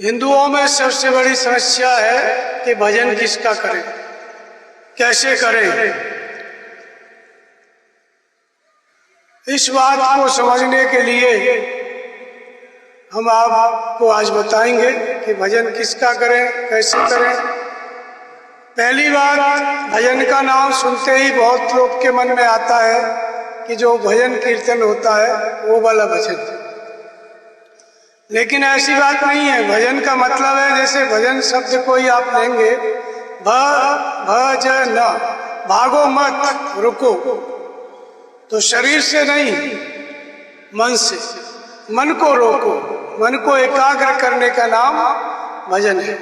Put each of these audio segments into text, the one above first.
हिंदुओं में सबसे बड़ी समस्या है कि भजन किसका करें, कैसे करें। इस बात को समझने के लिए हम आपको आज बताएंगे कि भजन किसका करें, कैसे करें। पहली बात, भजन का नाम सुनते ही बहुत लोग के मन में आता है कि जो भजन कीर्तन होता है वो वाला भजन, लेकिन ऐसी बात नहीं है। भजन का मतलब है, जैसे भजन शब्द को ही आप लेंगे, भजन, भागो मत, रुको, तो शरीर से नहीं, मन से, मन को रोको, मन को एकाग्र करने का नाम भजन है।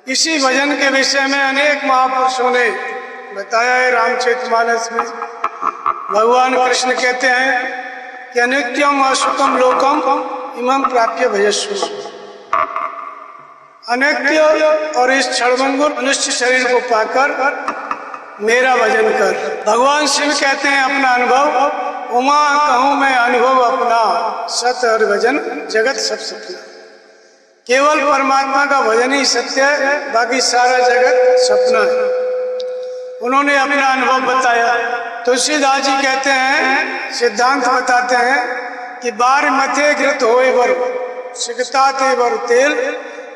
इसी भजन के विषय में अनेक महापुरुषों ने बताया है। रामचरितमानस में भगवान कृष्ण कहते हैं कि अनित्यम असुखम लोकम इमं प्राप्य भजस्व। अनित्य और इस क्षणभंगुर मनुष्य शरीर को पाकर मेरा भजन कर। भगवान शिव कहते हैं अपना अनुभव, उमा कहूँ मैं अनुभव अपना, सत और भजन जगत सब सपना। केवल परमात्मा का भजन ही सत्य है, बाकी सारा जगत सपना है। उन्होंने अपना अनुभव बताया। तुलसीदास जी कहते हैं, सिद्धांत बताते हैं कि बार मथे घृत होए बर सिकता ते बर तेल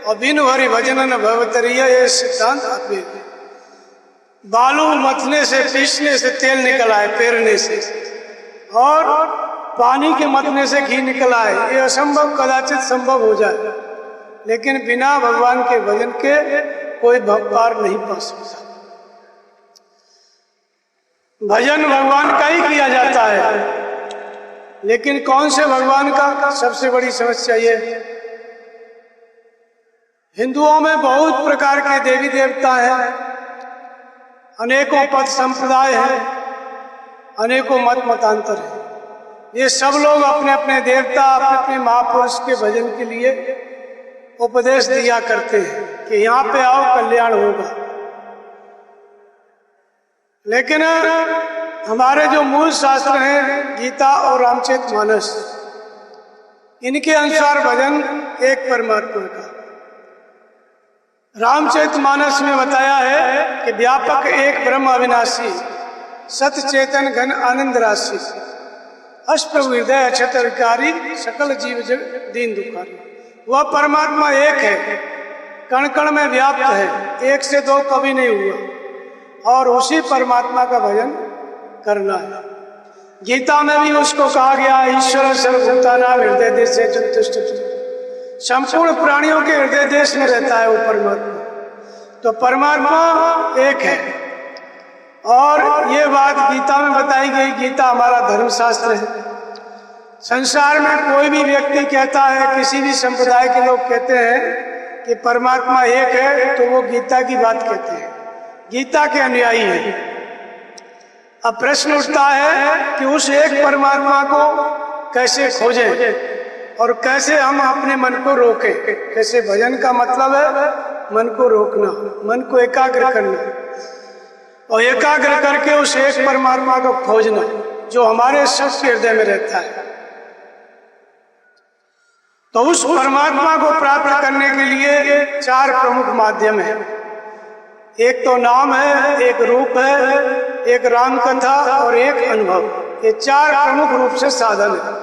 और बिनु हरि भजन न भवतरिया। ये सिद्धांत अपने बालू मथने से, पीसने से तेल निकल आए, पेरने से, और पानी के मथने से घी निकल आए, ये असंभव कदाचित संभव हो जाए, लेकिन बिना भगवान के भजन के कोई पार नहीं पा सकता। भजन भगवान का ही किया जाता है, लेकिन कौन से भगवान का, सबसे बड़ी समस्या ये। हिंदुओं में बहुत प्रकार के देवी देवता हैं, अनेकों पद संप्रदाय हैं, अनेकों मत मतांतर हैं। ये सब लोग अपने अपने देवता, अपने अपने महापुरुष के भजन के लिए उपदेश दिया करते हैं कि यहाँ पे आओ कल्याण होगा। लेकिन हमारे जो मूल शास्त्र हैं, गीता और रामचरितमानस, इनके अनुसार भजन एक परमात्मा का। रामचरितमानस में बताया है कि व्यापक एक ब्रह्म अविनाशी, सत चेतन घन आनंद राशि, अष्टप्रभु हृदय अक्षत विकारी, सकल जीव जग दीन दुखारी। वह परमात्मा एक है, कण कण में व्याप्त है, एक से दो कभी नहीं हुआ, और उसी परमात्मा का भजन करना है। गीता में भी उसको कहा गया, ईश्वर सर्वभूतानां हृदय देशे चतुष्टय। संपूर्ण प्राणियों के हृदय देश में रहता है वो परमात्मा। तो परमात्मा एक है, और ये बात गीता में बताई गई। गीता हमारा धर्मशास्त्र है। संसार में कोई भी व्यक्ति कहता है, किसी भी संप्रदाय के लोग कहते हैं कि परमात्मा एक है, तो वो गीता की बात कहते हैं, गीता के अनुयायी हैं। अब प्रश्न उठता है कि उस एक परमात्मा को कैसे खोजें और कैसे हम अपने मन को रोकें। कैसे? भजन का मतलब है मन को रोकना, मन को एकाग्र करना, और एकाग्र करके उस एक परमात्मा को खोजना जो हमारे सबके हृदय में रहता है। तो उस परमात्मा को प्राप्त करने के लिए चार प्रमुख माध्यम हैं। एक तो नाम है, एक रूप है, एक राम कथा और एक अनुभव। ये चार प्रमुख रूप से साधन है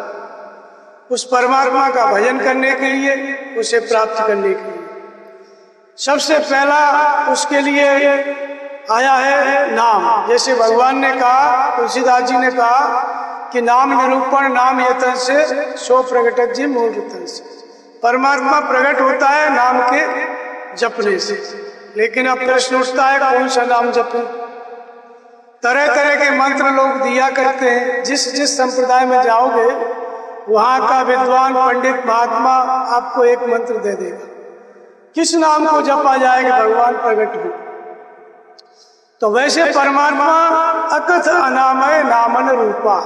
उस परमात्मा का भजन करने के लिए, उसे प्राप्त करने के लिए। सबसे पहला उसके लिए आया है नाम। जैसे भगवान ने कहा, तुलसीदास जी ने कहा कि नाम निरूपण नाम यतन से सो प्रगटक जी मूल रतन से। परमात्मा प्रकट होता है नाम के जपने से। लेकिन अब प्रश्न उठता है, कौन सा नाम जपें? तरह तरह के मंत्र लोग दिया करते हैं। जिस जिस संप्रदाय में जाओगे, वहां का विद्वान पंडित महात्मा आपको एक मंत्र दे देगा, किस नाम को जपा जाएगा भगवान प्रकट हो। तो वैसे परमात्मा अकथ अनामय नामन रूपा,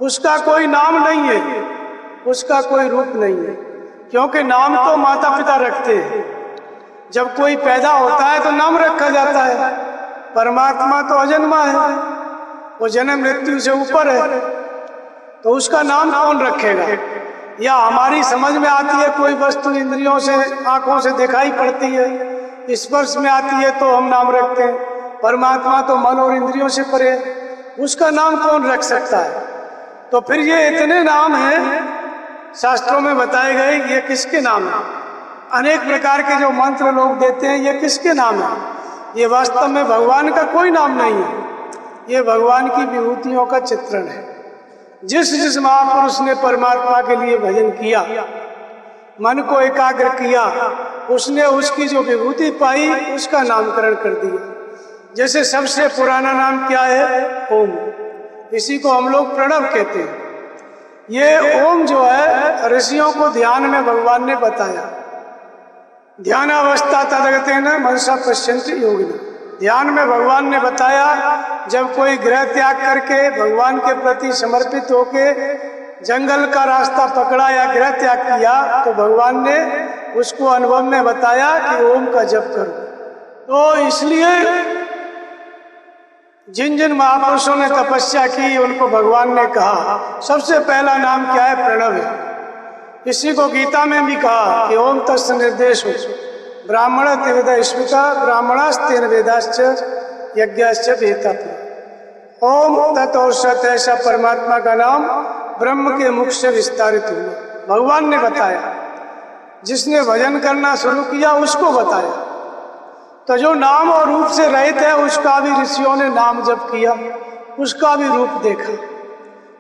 उसका कोई नाम नहीं है, उसका कोई रूप नहीं है, क्योंकि नाम तो माता पिता रखते हैं। जब कोई पैदा होता है तो नाम रखा जाता है। परमात्मा तो अजन्मा है, वो जन्म मृत्यु से ऊपर है, तो उसका नाम कौन रखेगा? या हमारी समझ में आती है कोई वस्तु इंद्रियों से, आंखों से दिखाई पड़ती है, स्पर्श में आती है तो हम नाम रखते हैं। परमात्मा तो मन और इंद्रियों से परे है, उसका नाम कौन रख सकता है? तो फिर ये इतने नाम हैं शास्त्रों में बताए गए, ये किसके नाम है? अनेक प्रकार के जो मंत्र लोग देते हैं, ये किसके नाम है? ये वास्तव में भगवान का कोई नाम नहीं है, ये भगवान की विभूतियों का चित्रण है। जिस जिस महापुरुष ने परमात्मा के लिए भजन किया, मन को एकाग्र किया, उसने उसकी जो विभूति पाई उसका नामकरण कर दिया। जैसे सबसे पुराना नाम क्या है? ओम। इसी को हम लोग प्रणव कहते हैं। ये ओम जो है ऋषियों को ध्यान में भगवान ने बताया। ध्यानावस्था तदगतेन मनसा पश्यन्ति योगिनः। ध्यान में भगवान ने बताया, जब कोई गृह त्याग करके भगवान के प्रति समर्पित होके जंगल का रास्ता पकड़ा या गृह त्याग किया, तो भगवान ने उसको अनुभव में बताया कि ओम का जप करो। तो इसलिए जिन जिन महापुरुषों ने तपस्या की उनको भगवान ने कहा सबसे पहला नाम क्या है? प्रणव है। इसी को गीता में भी कहा कि ओम तस्य निर्देश हो ब्राह्मण त्रिविध स्मृता ब्राह्मणास्तेन वेदाश्च यज्ञाश्च वेता। ओम तत् और सत, ऐसा परमात्मा का नाम ब्रह्म के मुख से विस्तारित हुआ। भगवान ने बताया, जिसने भजन करना शुरू किया उसको बताया। तो जो नाम और रूप से रहित है उसका भी ऋषियों ने नाम जप किया, उसका भी रूप देखा।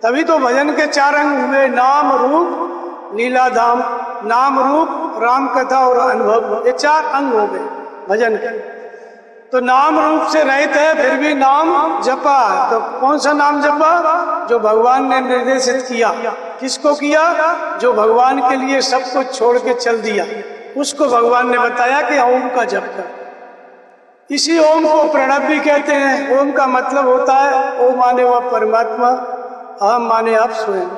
तभी तो भजन के 4 अंग हुए, नाम रूप लीला धाम। नाम रूप राम कथा और अनुभव, ये 4 अंग हो गए भजन के। तो नाम रूप से रहित है फिर भी नाम जपा। तो कौन सा नाम जपा? जो भगवान ने निर्देशित किया। किसको किया? जो भगवान के लिए सब कुछ छोड़ के चल दिया, उसको भगवान ने बताया कि ओम का जप कर। इसी ओम को प्रणव भी कहते हैं। ओम का मतलब होता है ओम माने वह परमात्मा, अहम माने आप स्वयं।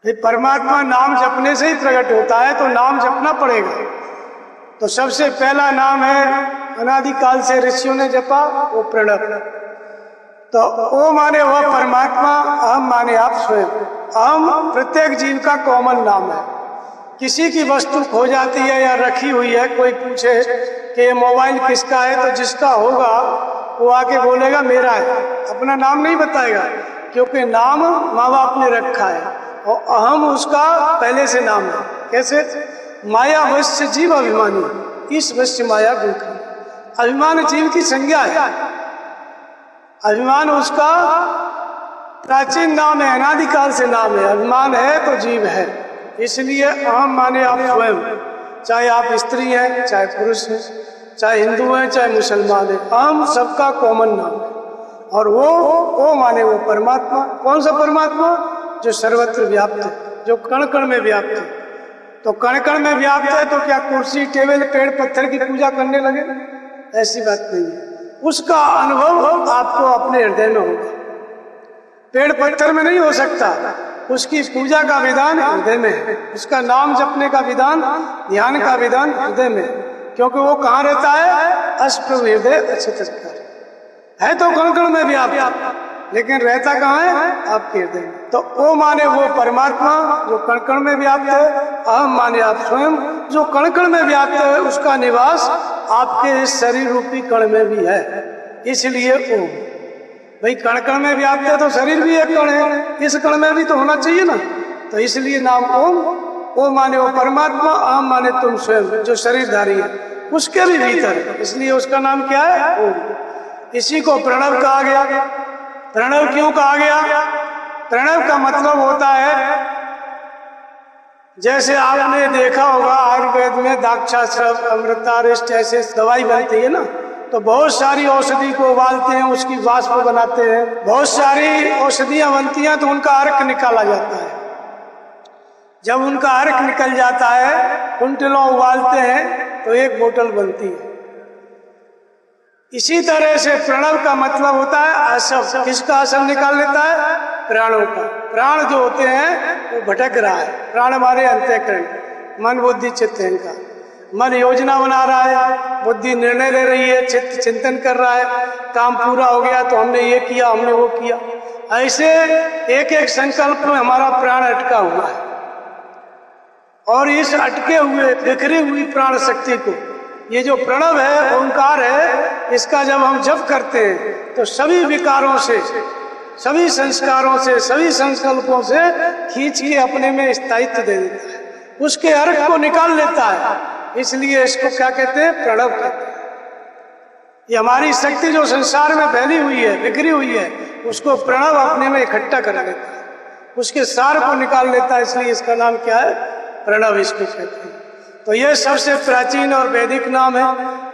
परमात्मा नाम जपने से ही प्रकट होता है, तो नाम जपना पड़ेगा। तो सबसे पहला नाम है अनादिकाल से ऋषियों ने जपा, वो प्रणव। तो ओ माने वह परमात्मा, अहम माने आप स्वयं। अहम प्रत्येक जीव का कॉमन नाम है। किसी की वस्तु खो जाती है या रखी हुई है, कोई पूछे कि ये मोबाइल किसका है, तो जिसका होगा वो आके बोलेगा मेरा है, अपना नाम नहीं बताएगा, क्योंकि नाम माँ बाप ने रखा है और अहम उसका पहले से नाम है। कैसे? माया वश्य जीव अभिमानी, इस वश्य माया गुण। अभिमान जीव की संज्ञा है, अभिमान उसका प्राचीन नाम है, अनादिकाल से नाम है। अभिमान है तो जीव है, इसलिए अहम माने आप स्वयं। चाहे आप स्त्री हैं, चाहे पुरुष हैं, चाहे हिंदू हैं, चाहे मुसलमान हैं, अहम सबका कॉमन नाम है। और वो माने वो परमात्मा। कौन सा परमात्मा? जो सर्वत्र व्याप्त है, जो कण कण में व्याप्त है। तो कण कण में व्याप्त है तो क्या कुर्सी टेबल पेड़ पत्थर की पूजा करने लगे? ऐसी बात नहीं है। उसका अनुभव आपको अपने हृदय में होगा, पेड़ पत्थर में नहीं हो सकता। उसकी पूजा का विधान हृदय में है, उसका नाम जपने का विधान, ध्यान का विधान हृदय में, क्योंकि वो कहाँ रहता है? अष्टप्रभु हृदय अच्युत है। तो कण कण में व्याप्त, लेकिन रहता कहाँ है? आपके हृदय में। तो ओ माने वो परमात्मा जो कण कण में व्याप्त है, अहम माने आप स्वयं जो कण कण में व्याप्त है, उसका निवास आपके शरीर रूपी कण में भी है। इसलिए ओम। भाई कण कण में व्याप्त है तो शरीर भी एक कण है, इस कण में भी तो होना चाहिए ना। तो इसलिए नाम ओम। ओ माने वो परमात्मा, अहम माने तुम स्वयं जो शरीरधारी है, उसके भी भीतर है, इसलिए उसका नाम क्या है? ओम। इसी को प्रणव कहा गया। प्रणव क्यों कहा गया? प्रणव का मतलब होता है, जैसे आपने देखा होगा आयुर्वेद में दाक्षास्त्रव, अमृतारिष्ट ऐसे दवाई बनती है ना, तो बहुत सारी औषधि को उबालते हैं, उसकी वाष्प बनाते हैं, बहुत सारी औषधियां बनती हैं, तो उनका अर्क निकाला जाता है। जब उनका अर्क निकल जाता है, कुंटलों उबालते हैं तो एक बोतल बनती है। इसी तरह से प्रणव का मतलब होता है असव। किसका असव निकाल लेता है? प्राणों का। प्राण जो होते हैं वो भटक रहा है। प्राण हमारे अंतःकरण, मन बुद्धि चित्त अहंकार। मन योजना बना रहा है, बुद्धि निर्णय ले रही है, चित्त चिंतन कर रहा है, काम पूरा हो गया तो हमने ये किया, हमने वो किया। ऐसे एक एक संकल्प में हमारा प्राण अटका हुआ है, और इस अटके हुए बिखरी हुई प्राण शक्ति को, ये जो प्रणव है, ओंकार है, इसका जब हम जप करते हैं तो सभी विकारों से, सभी संस्कारों से, सभी संकल्पों से खींच के अपने में स्थायित्व दे देता है, उसके अर्घ को निकाल लेता है। इसलिए इसको क्या कहते हैं? प्रणव कहते हैं। ये हमारी शक्ति जो संसार में फैली हुई है, बिखरी हुई है, उसको प्रणव अपने में इकट्ठा कर लेता है, उसके सार को निकाल लेता है, इसलिए इसका नाम क्या है? प्रणव इसको कहते हैं। तो ये सबसे प्राचीन और वैदिक नाम है,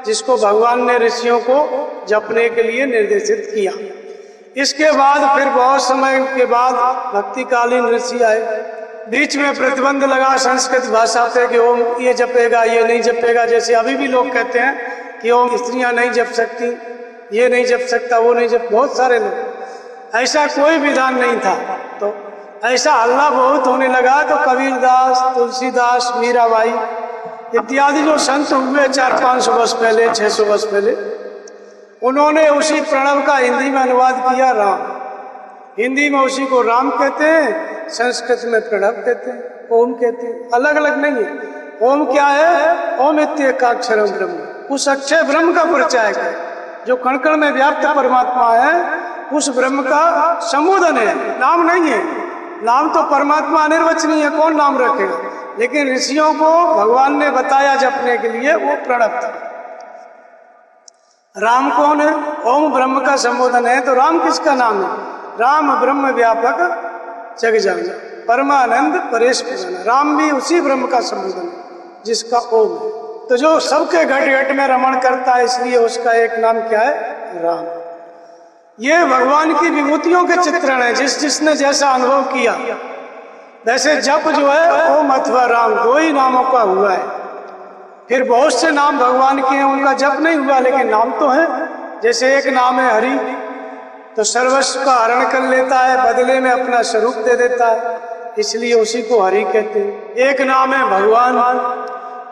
जिसको भगवान ने ऋषियों को जपने के लिए निर्देशित किया। इसके बाद फिर बहुत समय के बाद भक्तिकालीन ऋषि आए, बीच में प्रतिबंध लगा संस्कृत भाषा पे कि ओम ये जपेगा, ये नहीं जपेगा। जैसे अभी भी लोग कहते हैं कि ओम स्त्रियां नहीं जप सकती, ये नहीं जप सकता, वो नहीं जप, बहुत सारे लोग, ऐसा कोई विधान नहीं था। तो ऐसा हल्ला बहुत होने लगा, तो कबीरदास, तुलसीदास, मीराबाई इत्यादि जो संत हुए 400-500 वर्ष पहले, 600 वर्ष पहले, उन्होंने उसी प्रणव का हिंदी में अनुवाद किया राम। हिंदी में उसी को राम कहते हैं, संस्कृत में प्रणव कहते हैं, ओम कहते हैं, अलग अलग नहीं है। ओम क्या है? ओम इत्येकाक्षरम ब्रह्म, उस अक्षय ब्रह्म का परिचायक है, जो कण कण में व्याप्त परमात्मा है, उस ब्रह्म का संबोधन है, नाम नहीं है। नाम तो परमात्मा अनिर्वचनीय है, कौन नाम रखेगा? लेकिन ऋषियों को भगवान ने बताया जपने के लिए, वो प्रणव था। राम कौन है? ओम ब्रह्म का संबोधन है। तो राम किसका नाम है? राम ब्रह्म व्यापक जग जाना, परमानंद परेश पुराना। राम भी उसी ब्रह्म का संबोधन है जिसका ओम है। तो जो सबके घट घट में रमण करता है, इसलिए उसका एक नाम क्या है? राम। ये भगवान की विभूतियों के चित्रण है, जिसने जैसा अनुभव किया वैसे जप जो है ओम अथवा राम, दो ही नामों का हुआ है। फिर बहुत से नाम भगवान के हैं, उनका जप नहीं हुआ, लेकिन नाम तो है। जैसे एक नाम है हरि, तो सर्वस्व का हरण कर लेता है, बदले में अपना स्वरूप दे देता है, इसलिए उसी को हरि कहते हैं। एक नाम है भगवान।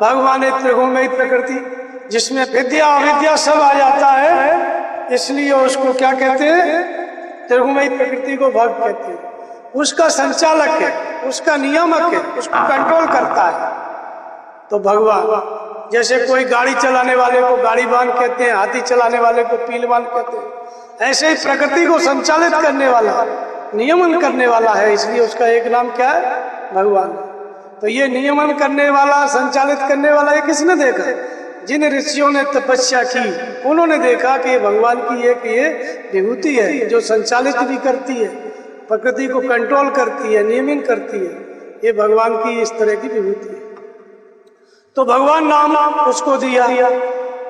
भगवान है त्रिगुणमयी प्रकृति, जिसमें विद्या अविद्या सब आ जाता है, इसलिए उसको क्या कहते हैं? त्रिगुणमयी प्रकृति को भग कहते हैं। उसका संचालक है, उसका नियामक है, उसको कंट्रोल करता है। तो भगवान, जैसे कोई गाड़ी चलाने वाले को गाड़ीबान कहते हैं, हाथी चलाने वाले को पीलवान कहते हैं, ऐसे ही प्रकृति को संचालित करने वाला, नियमन करने वाला है, इसलिए उसका एक नाम क्या है? भगवान। तो ये नियमन करने वाला, संचालित करने वाला, ये किसने देखा? जिन ऋषियों ने तपस्या की, उन्होंने देखा कि भगवान की एक ये विभूति है, जो संचालित भी करती है, प्रकृति को कंट्रोल करती है, नियमन करती है। ये भगवान की इस तरह की विभूति है। तो भगवान नाम उसको दिया।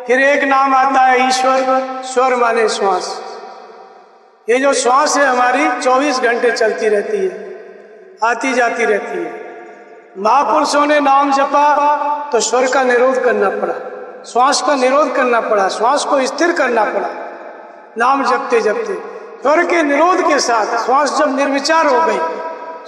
फिर एक नाम आता है ईश्वर। स्वर माने श्वास। ये जो श्वास है हमारी 24 घंटे चलती रहती है, आती जाती रहती है। महापुरुषों ने नाम जपा तो स्वर का निरोध करना पड़ा, श्वास का निरोध करना पड़ा, श्वास को स्थिर करना पड़ा। नाम जपते जपते स्वर के निरोध के साथ श्वास जब निर्विचार हो गई,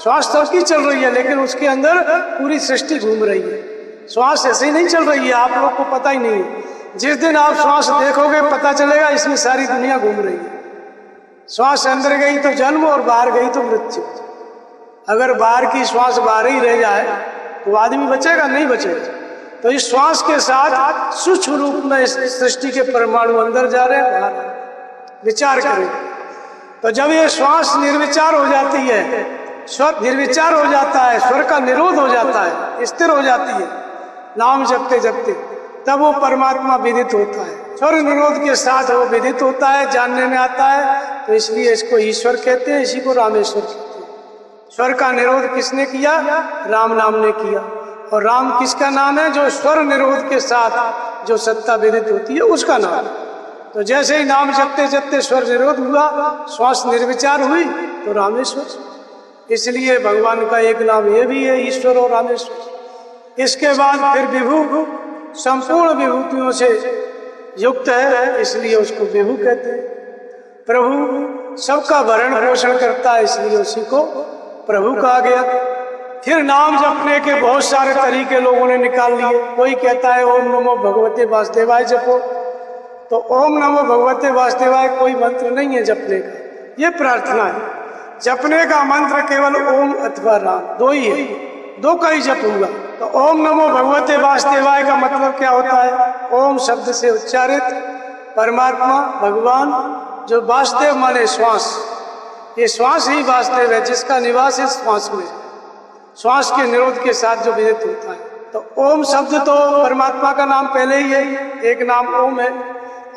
श्वास सबकी चल रही है, लेकिन उसके अंदर पूरी सृष्टि घूम रही है। श्वास ऐसे ही नहीं चल रही है, आप लोग को पता ही नहीं है। जिस दिन आप श्वास देखोगे पता चलेगा इसमें सारी दुनिया घूम रही है। श्वास अंदर गई तो जन्म और बाहर गई तो मृत्यु। अगर बाहर की श्वास बाहर ही रह जाए तो आदमी बचेगा? नहीं बचेगा। तो इस श्वास के साथ सूक्ष्म रूप में इस सृष्टि के परमाणु अंदर जा रहे हैं, बाहर। विचार करें तो जब ये श्वास निर्विचार हो जाती है, स्वर निर्विचार हो जाता है, स्वर का निरोध हो जाता है, स्थिर हो जाती है नाम जपते जपते, तब वो परमात्मा विदित होता है। स्वर निरोध के साथ वो विदित होता है, जानने में आता है। तो इसलिए इसको ईश्वर कहते हैं, इसी को रामेश्वर कहते हैं। स्वर का निरोध किसने किया? राम नाम ने किया। और राम किसका नाम है? जो स्वर निरोध के साथ जो सत्ता विदित होती है उसका नाम। तो जैसे ही नाम जपते जपते स्वर निरोध हुआ, श्वास निर्विचार हुई, तो रामेश्वर। इसलिए भगवान का एक नाम ये भी है, ईश्वर और रामेश्वर। इसके बाद फिर विभु, संपूर्ण विभूतियों से युक्त है, इसलिए उसको विभु कहते हैं। प्रभु सबका भरण पोषण करता है, इसलिए उसी को प्रभु कहा गया। फिर नाम जपने के बहुत सारे तरीके लोगों ने निकाल लिए। कोई कहता है ओम नमो भगवते वासुदेवाय जपो, तो ओम नमो भगवते वासुदेवाय कोई मंत्र नहीं है जपने का, ये प्रार्थना है। जपने का मंत्र केवल ओम अथवा राम, दो ही है, दो का ही जप होगा। तो ओम नमो भगवते वासुदेवाय का मतलब क्या होता है? ओम शब्द से उच्चारित परमात्मा भगवान, जो वासुदेव माने श्वास, ये श्वास ही वासुदेव है, जिसका निवास है श्वास में, श्वास के निरोध के साथ जो विदित होता है। तो ओम शब्द तो परमात्मा का नाम पहले ही है, एक नाम ओम है,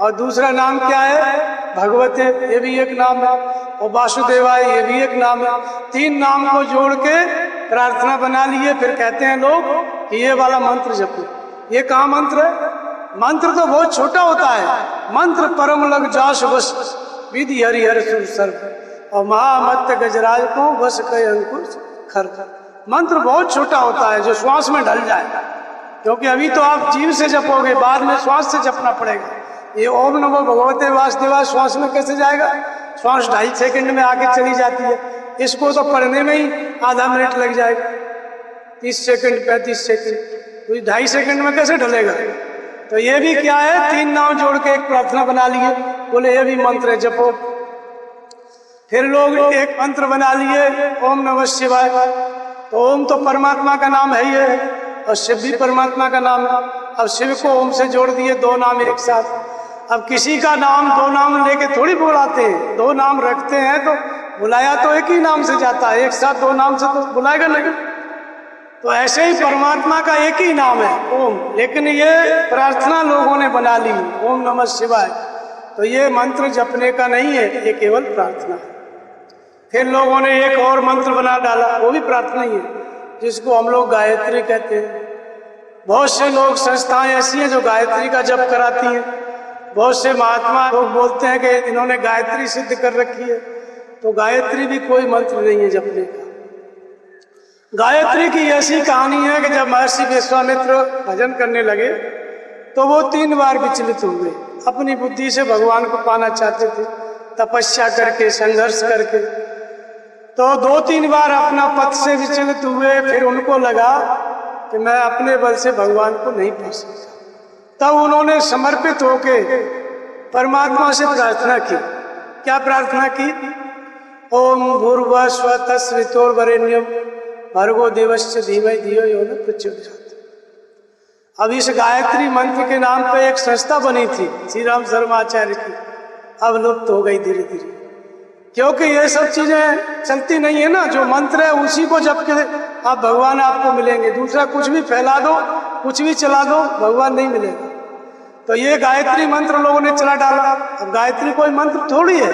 और दूसरा नाम क्या है? भगवते, ये भी एक नाम है, और वासुदेवाय ये भी एक नाम है। तीन नाम को जोड़ के प्रार्थना बना लिए, फिर कहते हैं लोग कि ये वाला मंत्र जपो। ये कहाँ मंत्र है? मंत्र तो बहुत छोटा होता है। मंत्र परम लग जास वश विधि हरिहर सुर सर्व, और महामत्त गजराज को वश कई अंकुश खर। मंत्र बहुत छोटा होता है जो श्वास में ढल जाए, क्योंकि अभी तो आप जीव से जपोगे, बाद में श्वास से जपना पड़ेगा। ये ओम नमो भगवते वासुदेवाय श्वास में कैसे जाएगा? श्वास 2.5 सेकंड में आगे चली जाती है, इसको तो पढ़ने में ही आधा मिनट लग जाएगा, 30 सेकंड 35 सेकंड, तो 2.5 सेकंड में कैसे ढलेगा? तो ये भी क्या है? तीन नाम जोड़ के एक प्रार्थना बना लिए, बोले ये भी मंत्र है, जपो। फिर लोग एक मंत्र बना लिए, ओम नमः शिवाय। तो ओम तो परमात्मा का नाम है ही है, और शिव भी परमात्मा का नाम है। अब शिव को ओम से जोड़ दिए, दो नाम एक साथ। अब किसी का नाम दो नाम लेके थोड़ी बुलाते हैं, दो नाम रखते हैं तो बुलाया तो एक ही नाम से जाता है, एक साथ दो नाम से तो बुलाएगा नहीं। तो ऐसे ही परमात्मा का एक ही नाम है ओम, लेकिन ये प्रार्थना लोगों ने बना ली, ओम नमः शिवाय। तो ये मंत्र जपने का नहीं है, ये केवल प्रार्थना है। फिर लोगों ने एक और मंत्र बना डाला, वो भी प्रार्थना ही है, जिसको हम लोग गायत्री कहते हैं। बहुत से लोग, संस्थाएं ऐसी हैं जो गायत्री का जप कराती हैं। बहुत से महात्मा लोग बोलते हैं कि इन्होंने गायत्री सिद्ध कर रखी है, तो गायत्री भी कोई मंत्र नहीं है जपने का। गायत्री की ऐसी कहानी है कि जब महर्षि विश्वामित्र भजन करने लगे तो वो 3 बार विचलित हो गए। अपनी बुद्धि से भगवान को पाना चाहते थे, तपस्या करके, संघर्ष करके, तो 2-3 बार अपना पथ से विचलित हुए। फिर उनको लगा कि मैं अपने बल से भगवान को नहीं पा सकता। तब उन्होंने समर्पित होके परमात्मा से प्रार्थना की। क्या प्रार्थना की? ओम भूर्भुवः स्वः तत्सवितुर्वरेण्यं भर्गो देवस्य धीमहि धियो यो न प्रचोदयात्। अब इस गायत्री मंत्र के नाम पे एक संस्था बनी थी श्री राम शर्माचार्य की, अब लुप्त हो गई धीरे धीरे, क्योंकि ये सब चीजें चलती नहीं है ना। जो मंत्र है उसी को जप के आप भगवान आपको मिलेंगे, दूसरा कुछ भी फैला दो, कुछ भी चला दो, भगवान नहीं मिलेगा। तो ये गायत्री मंत्र लोगों ने चला डाला। अब गायत्री कोई मंत्र थोड़ी है,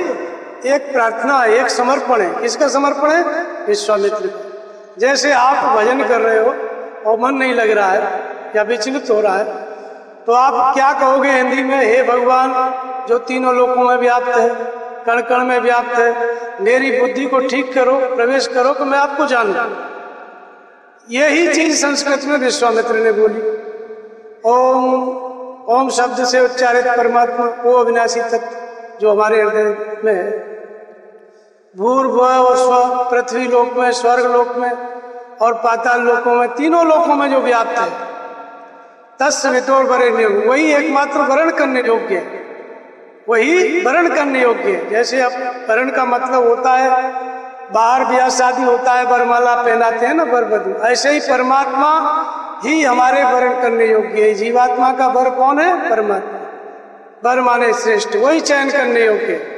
एक प्रार्थना है, एक समर्पण है। किसका समर्पण है? विश्वामित्र का। जैसे आप भजन कर रहे हो और मन नहीं लग रहा है या विचलित हो रहा है, तो आप क्या कहोगे हिंदी में? हे भगवान जो तीनों लोकों में व्याप्त है, कण कण में व्याप्त है, मेरी बुद्धि को ठीक करो, प्रवेश करो कि मैं आपको जानूं। यही चीज संस्कृत में विश्वामित्र ने बोली। ओम शब्द से उच्चारित परमात्मा, वो अविनाशी तत्व जो हमारे हृदय में है। भूर्भुवः और स्व, पृथ्वी लोक में, स्वर्ग लोक में और पाताल लोकों में, तीनों लोकों में जो व्याप्त है। तत्सवितुर्वरेण्यं, वही एकमात्र वर्ण करने योग्य है, वही वर्ण करने योग्य है। जैसे अब वर्ण का मतलब होता है बाहर ब्याह शादी होता है, वरमाला पहनाते हैं ना वर वधू, ऐसे ही परमात्मा ही हमारे वर्ण करने योग्य है। जीवात्मा का वर कौन है? परमात्मा। वर माने श्रेष्ठ, वही चयन करने योग्य है।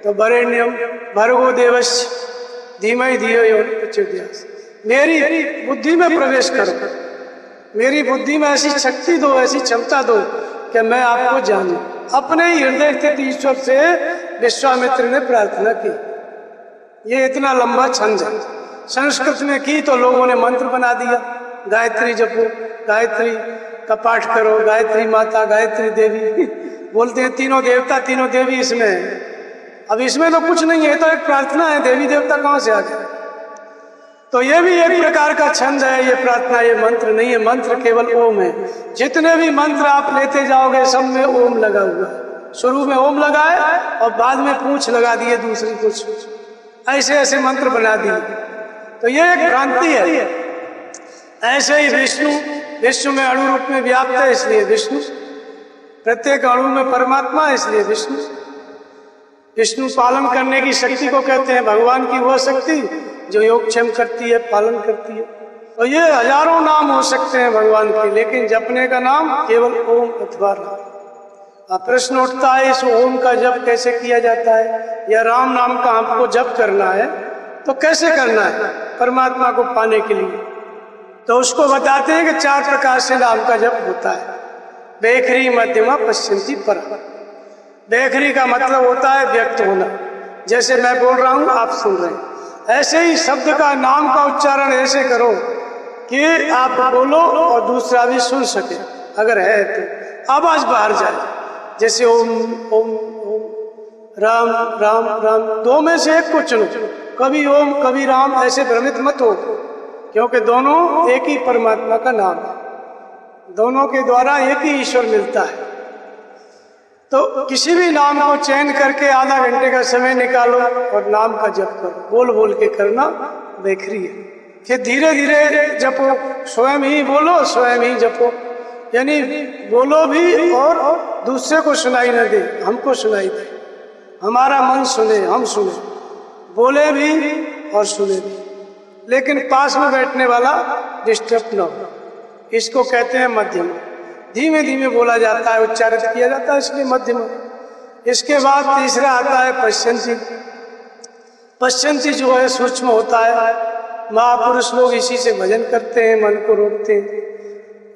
तो वरेण्यम भर्गो देवस्य धीमहि धियो यो न प्रचोदयात्। मेरी बुद्धि में प्रवेश करो, मेरी बुद्धि में ऐसी शक्ति दो, ऐसी क्षमता दो कि मैं आपको जानूं। अपने ही हृदय स्थित ईश्वर से विश्वामित्र ने प्रार्थना की। ये इतना लंबा छंद है। संस्कृत में की तो लोगों ने मंत्र बना दिया, गायत्री जपो, गायत्री का पाठ करो, गायत्री माता, गायत्री देवी बोलते हैं। तीनों देवता तीनों देवी इसमें है। अब इसमें तो कुछ नहीं है, तो एक प्रार्थना है, देवी देवता कहाँ से आ गए? तो ये भी एक प्रकार का छंद है, ये प्रार्थना, ये मंत्र नहीं है। मंत्र केवल ओम है। जितने भी मंत्र आप लेते जाओगे सब में ओम लगा हुआ है। शुरू में ओम लगा है और बाद में पूंछ लगा दिए दूसरी कुछ, ऐसे ऐसे मंत्र बना दिए। तो ये एक भ्रांति है। ऐसे ही विष्णु विश्व में अणु रूप में व्याप्त है, इसलिए विष्णु। प्रत्येक अणु में परमात्मा, इसलिए विष्णु। विष्णु पालन करने की शक्ति को कहते हैं भगवान की वह शक्ति जो योगक्षेम करती है, पालन करती है। तो ये हजारों नाम हो सकते हैं भगवान के, लेकिन जपने का नाम केवल ओम अथवा राम। अब प्रश्न उठता है इस ओम का जप कैसे किया जाता है, या राम नाम का हमको जप करना है तो कैसे करना है परमात्मा को पाने के लिए। तो उसको बताते हैं कि 4 प्रकार से नाम का जप होता है। बेखरी मध्यमा पश्चिंती पर। बेखरी का मतलब होता है व्यक्त होना, जैसे मैं बोल रहा हूँ आप सुन रहे हैं, ऐसे ही शब्द का नाम का उच्चारण ऐसे करो कि आप बोलो और दूसरा भी सुन सके, अगर है तो आवाज बाहर जाए। जैसे ओम ओम ओम, राम राम राम, 2 में से एक को चुनो, कभी ओम कभी राम, ऐसे भ्रमित मत हो, क्योंकि दोनों एक ही परमात्मा का नाम है, दोनों के द्वारा एक ही ईश्वर मिलता है। तो किसी भी नाम को चयन करके आधा घंटे का समय निकालो और नाम का जप करो, बोल बोल के करना बेखरी है। फिर धीरे धीरे जपो, स्वयं ही बोलो स्वयं ही जपो, यानी बोलो भी और दूसरे को सुनाई न दे, हमको सुनाई दे, हमारा मन सुने, हम सुने, बोले भी और सुने भी, लेकिन पास में बैठने वाला डिस्टर्ब न हो। इसको कहते हैं मध्यम। धीमे धीमे बोला जाता है, उच्चारित किया जाता है, इसलिए मध्यम। इसके बाद तीसरा आता है पश्चंती। पश्चंती जो है सूक्ष्म होता है, महापुरुष लोग इसी से भजन करते हैं, मन को रोकते हैं,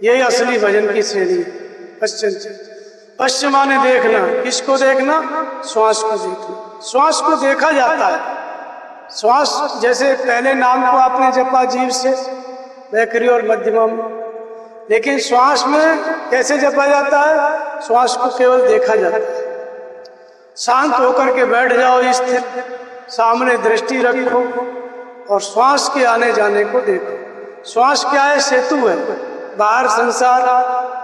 यही असली भजन की श्रेणी है पश्चंती। पश्च माने देखना, किसको देखना? श्वास को देखना। श्वास को देखा जाता है। श्वास, जैसे पहले नाम को आपने जपा जीव से, बेखरी और मध्यमा में, लेकिन श्वास में कैसे जपा जाता है? श्वास को केवल देखा जाता है। शांत होकर के बैठ जाओ स्थिर, सामने दृष्टि रखो और श्वास के आने जाने को देखो। श्वास क्या है? सेतु है, बाहर संसार,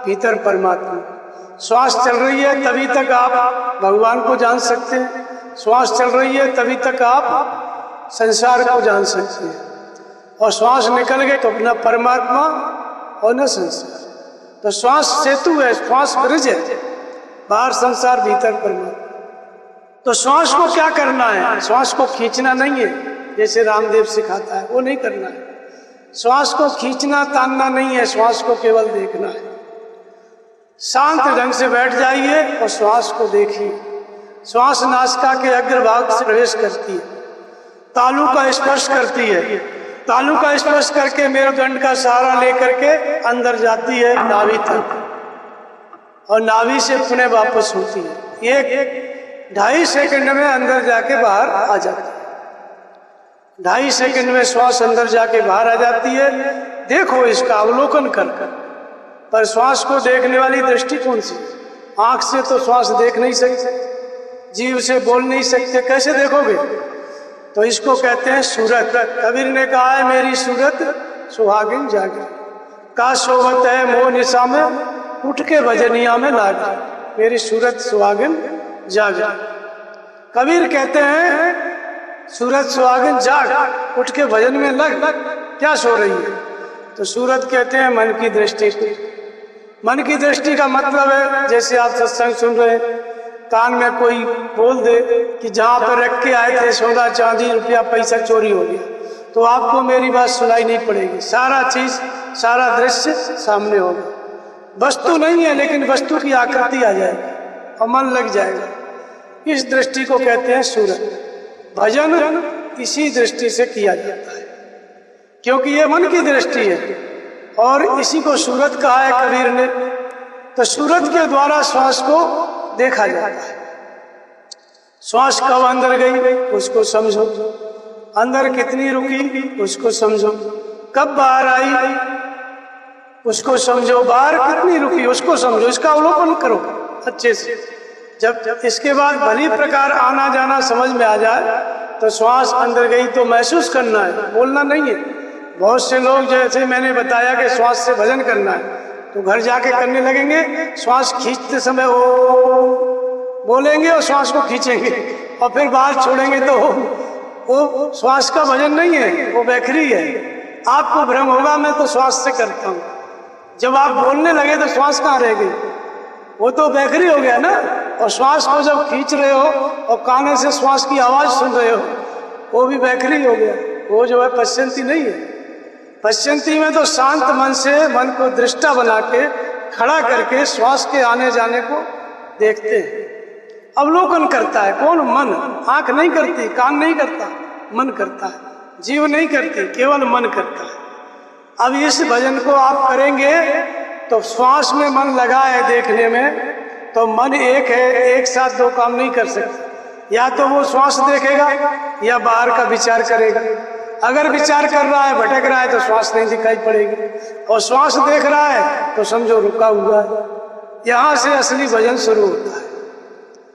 भीतर परमात्मा। श्वास चल रही है तभी तक आप भगवान को जान सकते हैं, श्वास चल रही है तभी तक आप संसार को जान सकते हैं, और श्वास निकल गए तो अपना परमात्मा और न संसार। तो श्वास सेतु है, श्वास ब्रिज है, बाहर संसार भीतर परमात्मा। तो श्वास को क्या करना है? श्वास को खींचना नहीं है, जैसे रामदेव सिखाता है, वो नहीं करना है। श्वास को खींचना तानना नहीं है, श्वास को केवल देखना है। शांत ढंग से बैठ जाइए और श्वास को देखिए। श्वास नासिका के अग्रभाग से प्रवेश करती है, तालू का स्पर्श करती है, तालू का स्पर्श करके मेरुदंड का सहारा लेकर के अंदर जाती है नाभि तक, और नाभि से पुनः वापस होती है। 1-2.5 सेकंड में अंदर जाके बाहर आ जाती है। 2.5 सेकंड में श्वास अंदर जाके बाहर आ जाती है। देखो इसका अवलोकन कर। पर श्वास को देखने वाली दृष्टि कौन सी? आंख से तो श्वास देख नहीं सकते, जीभ से बोल नहीं सकते, कैसे देखोगे? तो इसको कहते हैं सूरत। कबीर ने कहा है, मेरी सूरत सुहागिन जागे, का शोभत है मोह निशा में, उठ के भजनिया में लागे। मेरी सूरत सुहागिन जागे। कबीर कहते हैं सूरत सुहागिन जाग, उठ के भजन में लग। क्या सो रही है? तो सूरत कहते हैं मन की दृष्टि। मन की दृष्टि का मतलब है, जैसे आप सत्संग सुन रहे हैं, कान में कोई बोल दे कि जहाँ पर रख के आए थे सोना चांदी रुपया पैसा चोरी हो गया, तो आपको मेरी बात सुनाई नहीं पड़ेगी। सारा चीज, सारा दृश्य सामने होगा। वस्तु नहीं है, लेकिन वस्तु की आकृति आ जाएगी और मन लग जाएगा। इस दृष्टि को कहते हैं सूरत। भजन इसी दृष्टि से किया जाता है, क्योंकि ये मन की दृष्टि है, और इसी को सूरत कहा है कबीर ने। तो सूरत के द्वारा श्वास को देखा जाता है। श्वास कब अंदर गई उसको समझो, अंदर कितनी रुकी उसको समझो, कब बाहर आई उसको समझो, बाहर कितनी रुकी उसको समझो, इसका अवलोकन करो अच्छे से। जब इसके बाद भली प्रकार आना जाना समझ में आ जाए तो श्वास अंदर गई तो महसूस करना है, बोलना नहीं है। बहुत से लोग जैसे मैंने बताया कि श्वास से भजन करना है, तो घर जाके करने लगेंगे, श्वास खींचते समय ओ बोलेंगे और श्वास को खींचेंगे, और फिर बाहर छोड़ेंगे तो वो श्वास का भजन नहीं है, वो बेखरी है। आपको भ्रम होगा मैं तो श्वास से करता हूँ, जब आप बोलने लगे तो श्वास कहाँ रह गई? वो तो बेखरी हो गया ना। और श्वास को जब खींच रहे हो और काने से श्वास की आवाज सुन रहे हो, वो भी बैखरी हो गया। वो जो है पश्चंती नहीं है। पश्चंती में तो शांत मन से मन को दृष्टा बना के खड़ा करके श्वास के आने जाने को देखते हैं, अवलोकन करता है। कौन? मन। आंख नहीं करती, कान नहीं करता, मन करता है। जीव नहीं करती, केवल मन करता है। अब इस भजन को आप करेंगे तो श्वास में मन लगा है देखने में, तो मन एक है, एक साथ दो काम नहीं कर सकता। या तो वो श्वास देखेगा या बाहर का विचार करेगा। अगर विचार कर रहा है, भटक रहा है, तो श्वास नहीं दिखाई पड़ेगी, और श्वास देख रहा है तो समझो रुका हुआ है। यहाँ से असली भजन शुरू होता है,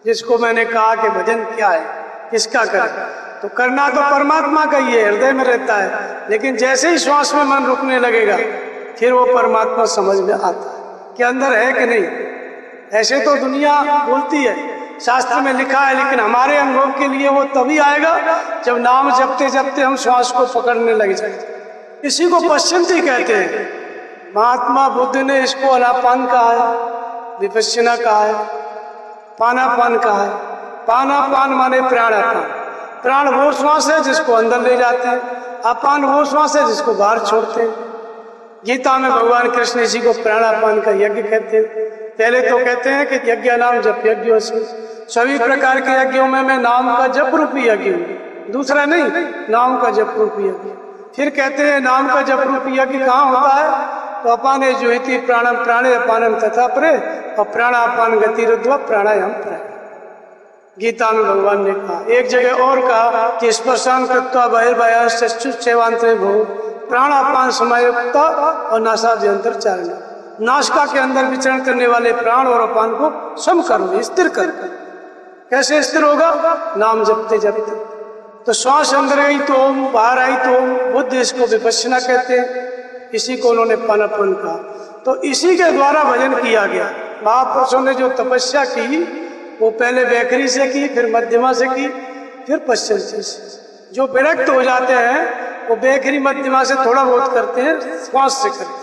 जिसको मैंने कहा कि भजन क्या है, किसका करें। तो करना तो परमात्मा का ही है, हृदय में रहता है। लेकिन जैसे ही श्वास में मन रुकने लगेगा, फिर वो परमात्मा समझ में आता है कि अंदर है कि नहीं। ऐसे तो दुनिया बोलती है, शास्त्र में लिखा है, लेकिन हमारे अनुभव के लिए वो तभी आएगा जब नाम जपते जपते हम श्वास को पकड़ने लग जाए। इसी को पश्चंती कहते हैं। महात्मा बुद्ध ने इसको अनापान कहा है, विपश्यना कहा है, पानापान कहा है। पानापान माने प्राणापान। प्राण वो श्वास है जिसको अंदर ले जाते हैं, अपान वो श्वास है जिसको बाहर छोड़ते हैं। गीता में भगवान कृष्ण इसी को प्राणापान का यज्ञ कहते हैं। पहले तो कहते हैं कि यज्ञ नाम जप यज्ञ, सभी प्रकार के यज्ञों में मैं नाम का जप रूपी यज्ञ हूँ, दूसरा नहीं, नाम का जप रूपी यज्ञ। फिर कहते हैं नाम का जप रूपी यज्ञ कहाँ होता है? तो अपाने जुहिति प्राणम प्राणे अपानम तथा परे, और प्राणापान गतिरुद्ध्वा प्राणायाम प्राण। गीता में भगवान ने कहा। एक जगह और कहा कि स्पर्शान कृत्वा बहिर्बाह्यश्चक्षुश्चैवान्तरे भो प्राणापान समायुक्ता और नासाभ्यंतर चारणा। नासिका के अंदर विचरण करने वाले प्राण और अपान को सम करो, स्थिर कर। कैसे स्थिर होगा? नाम जपते जपते। तो श्वास अंदर गई तो ओम, बाहर आई तो ओम। बुद्ध इसको विपश्यना कहते हैं, इसी को उन्होंने पानापन कहा। तो इसी के द्वारा भजन किया गया। महापुरुषों ने जो तपस्या की वो पहले बैखरी से की, फिर मध्यमा से की, फिर पश्चंती से। जो विरक्त हो जाते हैं वो बैखरी मध्यमा से थोड़ा बहुत करते हैं, श्वास से करते हैं।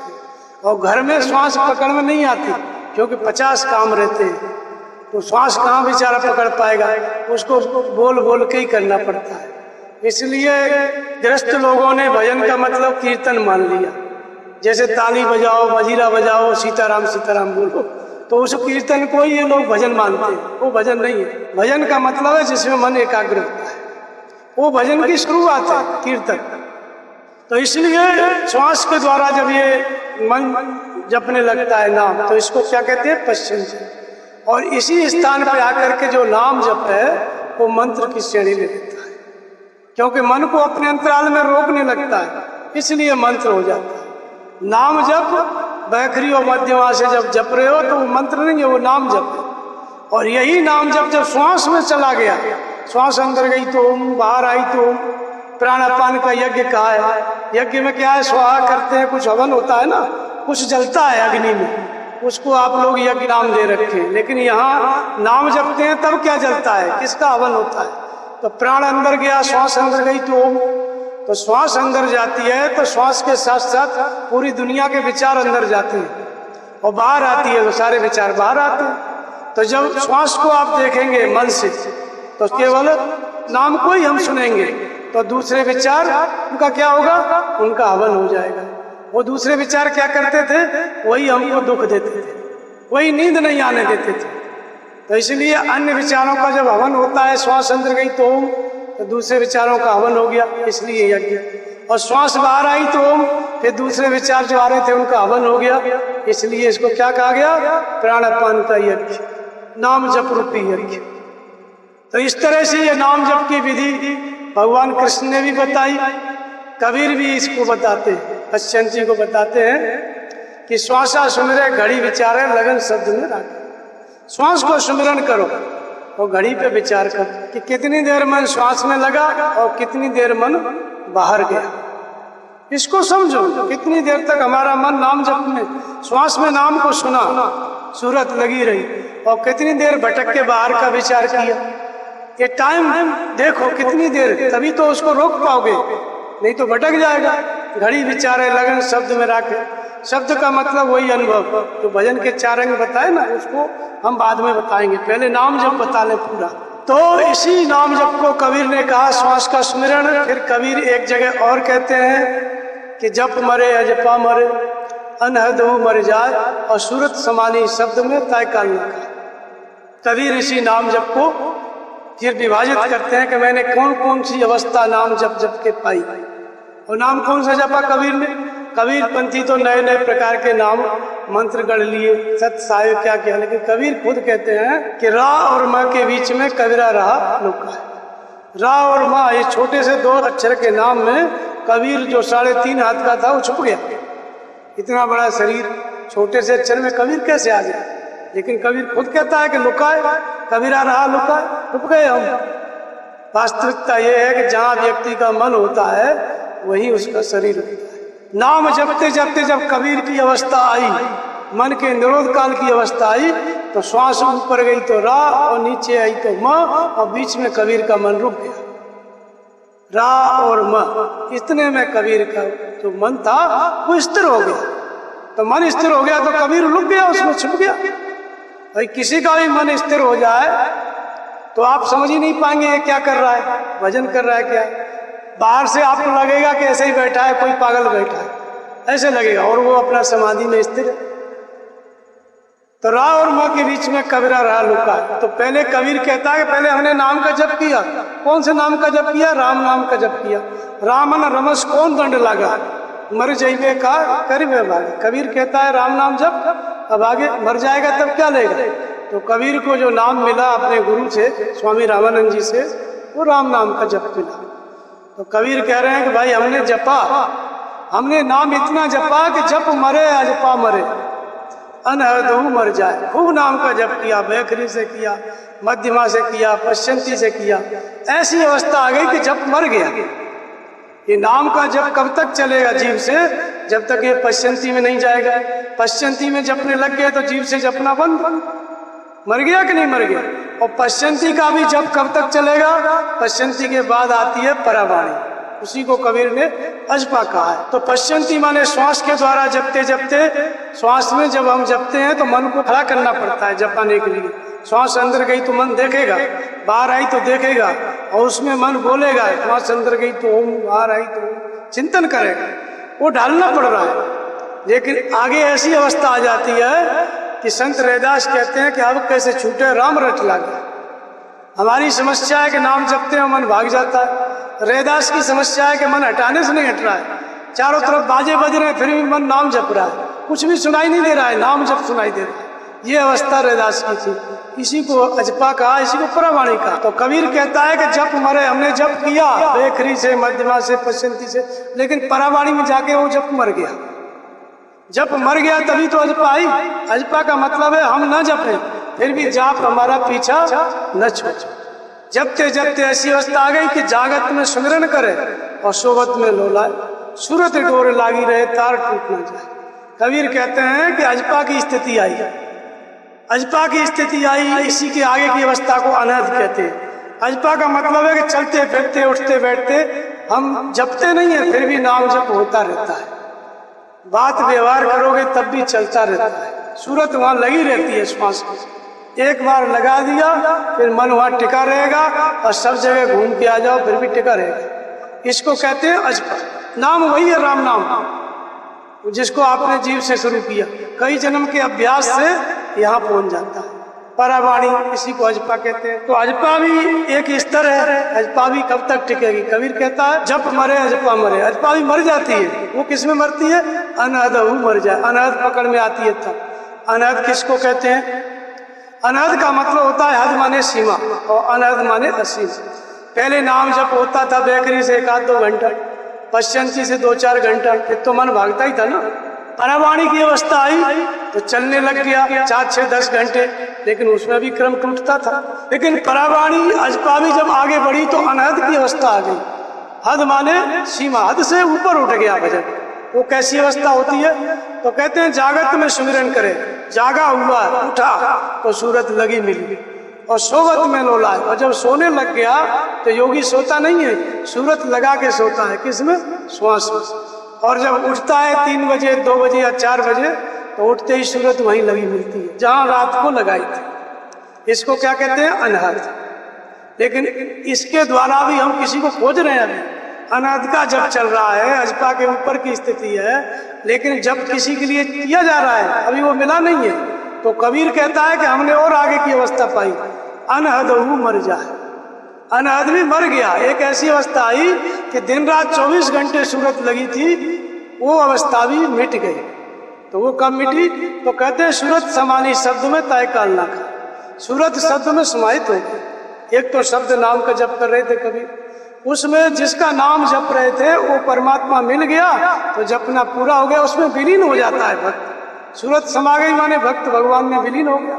और घर में श्वास पकड़ में नहीं आती, क्योंकि 50 काम रहते हैं, तो श्वास कहाँ बेचारा पकड़ पाएगा? उसको बोल बोल के ही करना पड़ता है। इसलिए गृहस्थ लोगों ने भजन का मतलब कीर्तन मान लिया। जैसे ताली बजाओ, मजीरा बजाओ, सीताराम सीताराम बोलो, तो उस कीर्तन को ही ये लोग भजन मानते हैं। वो भजन नहीं है। भजन का मतलब है जिसमें मन एकाग्र होता है, वो भजन की शुरुआत है, कीर्तन। तो इसलिए श्वास के द्वारा जब ये मन जपने लगता है नाम, तो इसको क्या कहते हैं? पश्चंती। और इसी स्थान पर आकर के जो नाम जप है वो मंत्र की श्रेणी में लेता है, क्योंकि मन को अपने अंतराल में रोकने लगता है, इसलिए मंत्र हो जाता है। नाम जप बैखरी और मध्यमा से जब जप रहे हो तो वो मंत्र नहीं है, वो नाम जप है। और यही नाम जब श्वास में चला गया, श्वास अंदर गई तो ओम, बाहर आई तो ओम। प्राणापान का यज्ञ कहा है। यज्ञ में क्या है? स्वाहा करते हैं, कुछ हवन होता है ना, कुछ जलता है अग्नि में, उसको आप लोग यज्ञ नाम दे रखे हैं। लेकिन यहाँ नाम जपते हैं तब क्या जलता है, किसका हवन होता है? तो प्राण अंदर गया, श्वास अंदर गई तो ओम। तो श्वास अंदर जाती है तो श्वास के साथ साथ पूरी दुनिया के विचार अंदर जाते हैं, और बाहर आती है तो सारे विचार बाहर आते हैं। तो जब श्वास को आप देखेंगे मन से, तो केवल नाम को ही हम सुनेंगे, तो दूसरे विचार उनका क्या होगा? उनका हवन हो जाएगा। वो दूसरे विचार क्या करते थे? वही हमको दुख देते थे, वही नींद नहीं आने देते थे। तो इसलिए अन्य विचारों का जब हवन होता है, श्वास अंदर गई तो ओम, तो दूसरे विचारों का हवन हो गया, इसलिए यज्ञ। और श्वास बाहर आई तो ओम, फिर दूसरे विचार जो आ रहे थे उनका हवन हो गया, इसलिए इसको क्या कहा गया? प्राणापान का यज्ञ, नाम जप रूपी यज्ञ। तो इस तरह से ये नाम जप की विधि भगवान कृष्ण ने भी बताई, कबीर भी इसको बताते हैं, पश्चंती को बताते हैं कि श्वासा सुमिरे घड़ी विचारे लगन शब्द में राखे। श्वास को सुमिरन करो और घड़ी पे विचार करो कि कितनी देर मन श्वास में लगा और कितनी देर मन बाहर गया। इसको समझो, कितनी देर तक हमारा मन नाम जप में, श्वास में नाम को सुना, सूरत लगी रही, और कितनी देर भटक के बाहर का विचार किया। ये टाइम देखो कितनी देर, तभी तो उसको रोक पाओगे, नहीं तो भटक जाएगा। घड़ी विचारे लगन शब्द में राखे। शब्द का मतलब वही अनुभव। जो भजन के 4 अंग बताए ना, उसको हम बाद में बताएंगे, पहले नाम जप बता लें पूरा। तो इसी नाम जप को कबीर ने कहा श्वास का स्मरण। फिर कबीर एक जगह और कहते हैं कि जप मरे अजपा मरे, अनहद हो मर जाए, और सूरत समानी शब्द में तय काल न खाए। कबीर इसी नाम जप को फिर विभाजित करते हैं कि मैंने कौन कौन सी अवस्था नाम जप जप के पाई। और नाम कौन सा जपा कबीर ने? कबीर पंथी तो नए नए प्रकार के नाम मंत्र गढ़ लिए, सत साहिब क्या किया, लेकिन कबीर खुद कहते हैं कि रा और माँ के बीच में कबीरा रहा लुका है। रा और माँ, ये छोटे से 2 अक्षर के नाम में कबीर जो 3.5 हाथ का था वो छुप गया। इतना बड़ा शरीर छोटे से अक्षर में कबीर कैसे आ गया? लेकिन कबीर खुद कहता है कि लुका है, कबीरा रहा लुका है, छुप गए हम। वास्तविकता ये है कि जहाँ व्यक्ति का मन होता है वही उसका शरीर होता है। नाम जपते जपते जब कबीर की अवस्था आई, मन के निरोध काल की अवस्था आई, तो श्वास ऊपर गई तो रा और नीचे आई तो म, और बीच में कबीर का मन रुक गया। रा और म, इतने में कबीर का जो मन था वो स्थिर हो गया। तो मन स्थिर हो गया तो कबीर लुक गया, उसमें छुप गया। भाई किसी का भी मन स्थिर हो जाए तो आप समझ ही नहीं पाएंगे ये क्या कर रहा है, भजन कर रहा है क्या। बाहर से आपको लगेगा कि ऐसे ही बैठा है, कोई पागल बैठा है, ऐसे लगेगा, और वो अपना समाधि में स्थिर है। तो रा और माँ के बीच में कबीरा रहा लुका है। तो पहले कबीर कहता है कि पहले हमने नाम का जप किया। कौन से नाम का जप किया? राम नाम का जप किया। रामन रमस कौन दंड लगा, मर जाइए का करीबे भागे। कबीर कहता है राम नाम जप, अब आगे मर जाएगा तब क्या लेगा। तो कबीर को जो नाम मिला अपने गुरु से, स्वामी रामानंद जी से, वो राम नाम का जप मिला। तो कबीर कह रहे हैं कि भाई हमने जपा, हमने नाम इतना जपा कि जप मरे अजपा मरे, अनहद हो मर जाए। खूब नाम का जप किया, बैखरी से किया, मध्यमा से किया, पश्चंती से किया, ऐसी अवस्था आ गई कि जप मर गया। ये नाम का जप कब तक चलेगा जीव से? जब तक ये पश्चंती में नहीं जाएगा। पश्चंती में जपने लग गए तो जीव से जपना बंद, मर गया कि नहीं मर गया। और पश्चंती का भी जप कब तक चलेगा? पश्चंती के बाद आती है परावाणी, उसी को कबीर ने अजपा कहा है। तो पश्चंती माने श्वास के द्वारा जपते जपते, श्वास में जब हम जपते हैं तो मन को खड़ा करना पड़ता है जपाने के लिए। श्वास अंदर गई तो मन देखेगा, बाहर आई तो देखेगा, और उसमें मन बोलेगा। श्वास अंदर गई तो ओम, बाहर आई तो ओम, चिंतन करेगा, वो ढालना पड़ रहा है। लेकिन आगे ऐसी अवस्था आ जाती है कि संत रैदास कहते हैं कि अब कैसे छूटे राम रट लागे। हमारी समस्या है कि नाम जपते हैं मन भाग जाता है। रैदास की समस्या है कि मन हटाने से नहीं हट रहा है, चारों तरफ बाजे बज रहे हैं फिर भी मन नाम जप रहा है, कुछ भी सुनाई नहीं दे रहा है, नाम जप सुनाई दे रहा है। ये अवस्था रैदास की थी। इसी को अजपा कहा, इसी को परावाणी कहा। तो कबीर कहता है कि जप मरे, हमने जप किया बेखरी से, मध्यमा से, पश्चंती से, लेकिन परावाणी में जाके वो जप मर गया। जप मर गया तभी तो अजपा आई। अजपा का मतलब है हम न जपें फिर भी जाप हमारा पीछा न छोड़। जपते जपते ऐसी अवस्था आ गई कि जागत में सुमिरन करे और सोबत में लोलाए, सूरत डोर लागी रहे तार टूट न जाए। कबीर कहते हैं कि अजपा की स्थिति आई, अजपा की स्थिति आई। इसी के आगे की अवस्था को अनहद कहते हैं। अजपा का मतलब है कि चलते फिरते उठते बैठते हम जपते नहीं है फिर भी नाम जप होता रहता है। बात व्यवहार करोगे तब भी चलता रहता है, सूरत वहां लगी रहती है श्वास की। एक बार लगा दिया फिर मन वहां टिका रहेगा, और सब जगह घूम के आ जाओ फिर भी टिका रहेगा। इसको कहते हैं अजपा। नाम वही है राम नाम, जिसको आपने जीव से शुरू किया, कई जन्म के अभ्यास से यहाँ पहुंच जाता है। परावाणी इसी को अजपा कहते हैं। तो अजपा भी एक स्तर है, अजपा भी कब तक टिकेगी? कबीर कहता है जप मरे अजपा मरे। अजपा भी मर जाती है, वो किस में मरती है? अनहद मर जाए, अनहद पकड़ में आती है तब। अनहद किसको कहते हैं? अनहद का मतलब होता है हद माने सीमा, और अनहद माने असीम। पहले नाम जप होता था बेकरी से 1-2 घंटा, पश्चंती से 2-4 घंटा, फिर तो मन भागता ही था ना। परावाणी की अवस्था आई तो चलने लग गया 4-6-10 घंटे, लेकिन उसमें भी क्रम टूटता था। लेकिन परावाणी अजपा भी जब आगे बढ़ी तो अनहद की अवस्था आ गई। हद माने सीमा, हद से ऊपर उठ गया भजन। वो कैसी अवस्था होती है? तो कहते हैं जागत में सुमिरन करे, जागा हुआ उठा तो सूरत लगी मिली, और सोवत में लोलाए। और जब सोने लग गया तो योगी सोता नहीं है, सूरत लगा के सोता है। किसमें? श्वास में। और जब उठता है 3 बजे 2 बजे या 4 बजे तो उठते ही सूरत वहीं लगी मिलती है जहाँ रात को लगाई थी। इसको क्या कहते हैं? अनहद। लेकिन इसके द्वारा भी हम किसी को खोज रहे हैं। अभी अनहद का जप चल रहा है, अजपा के ऊपर की स्थिति है, लेकिन जब किसी के लिए किया जा रहा है अभी वो मिला नहीं है। तो कबीर कहता है कि हमने और आगे की अवस्था पाई, अनहद मर जाए। अनहद भी मर गया। एक ऐसी अवस्था आई कि दिन रात 24 घंटे सूरत लगी थी, वो अवस्था भी मिट गई। तो वो कब मिटी? तो कहते हैं सूरत समानी शब्द में तय काल ना खा। सूरत शब्द में समाहित हो गई। एक तो शब्द नाम का जप कर रहे थे कबीर, उसमें जिसका नाम जप रहे थे वो परमात्मा मिल गया तो जपना पूरा हो गया, उसमें विलीन हो जाता है भक्त। सूरत समा गई माने भक्त भगवान में विलीन हो गया।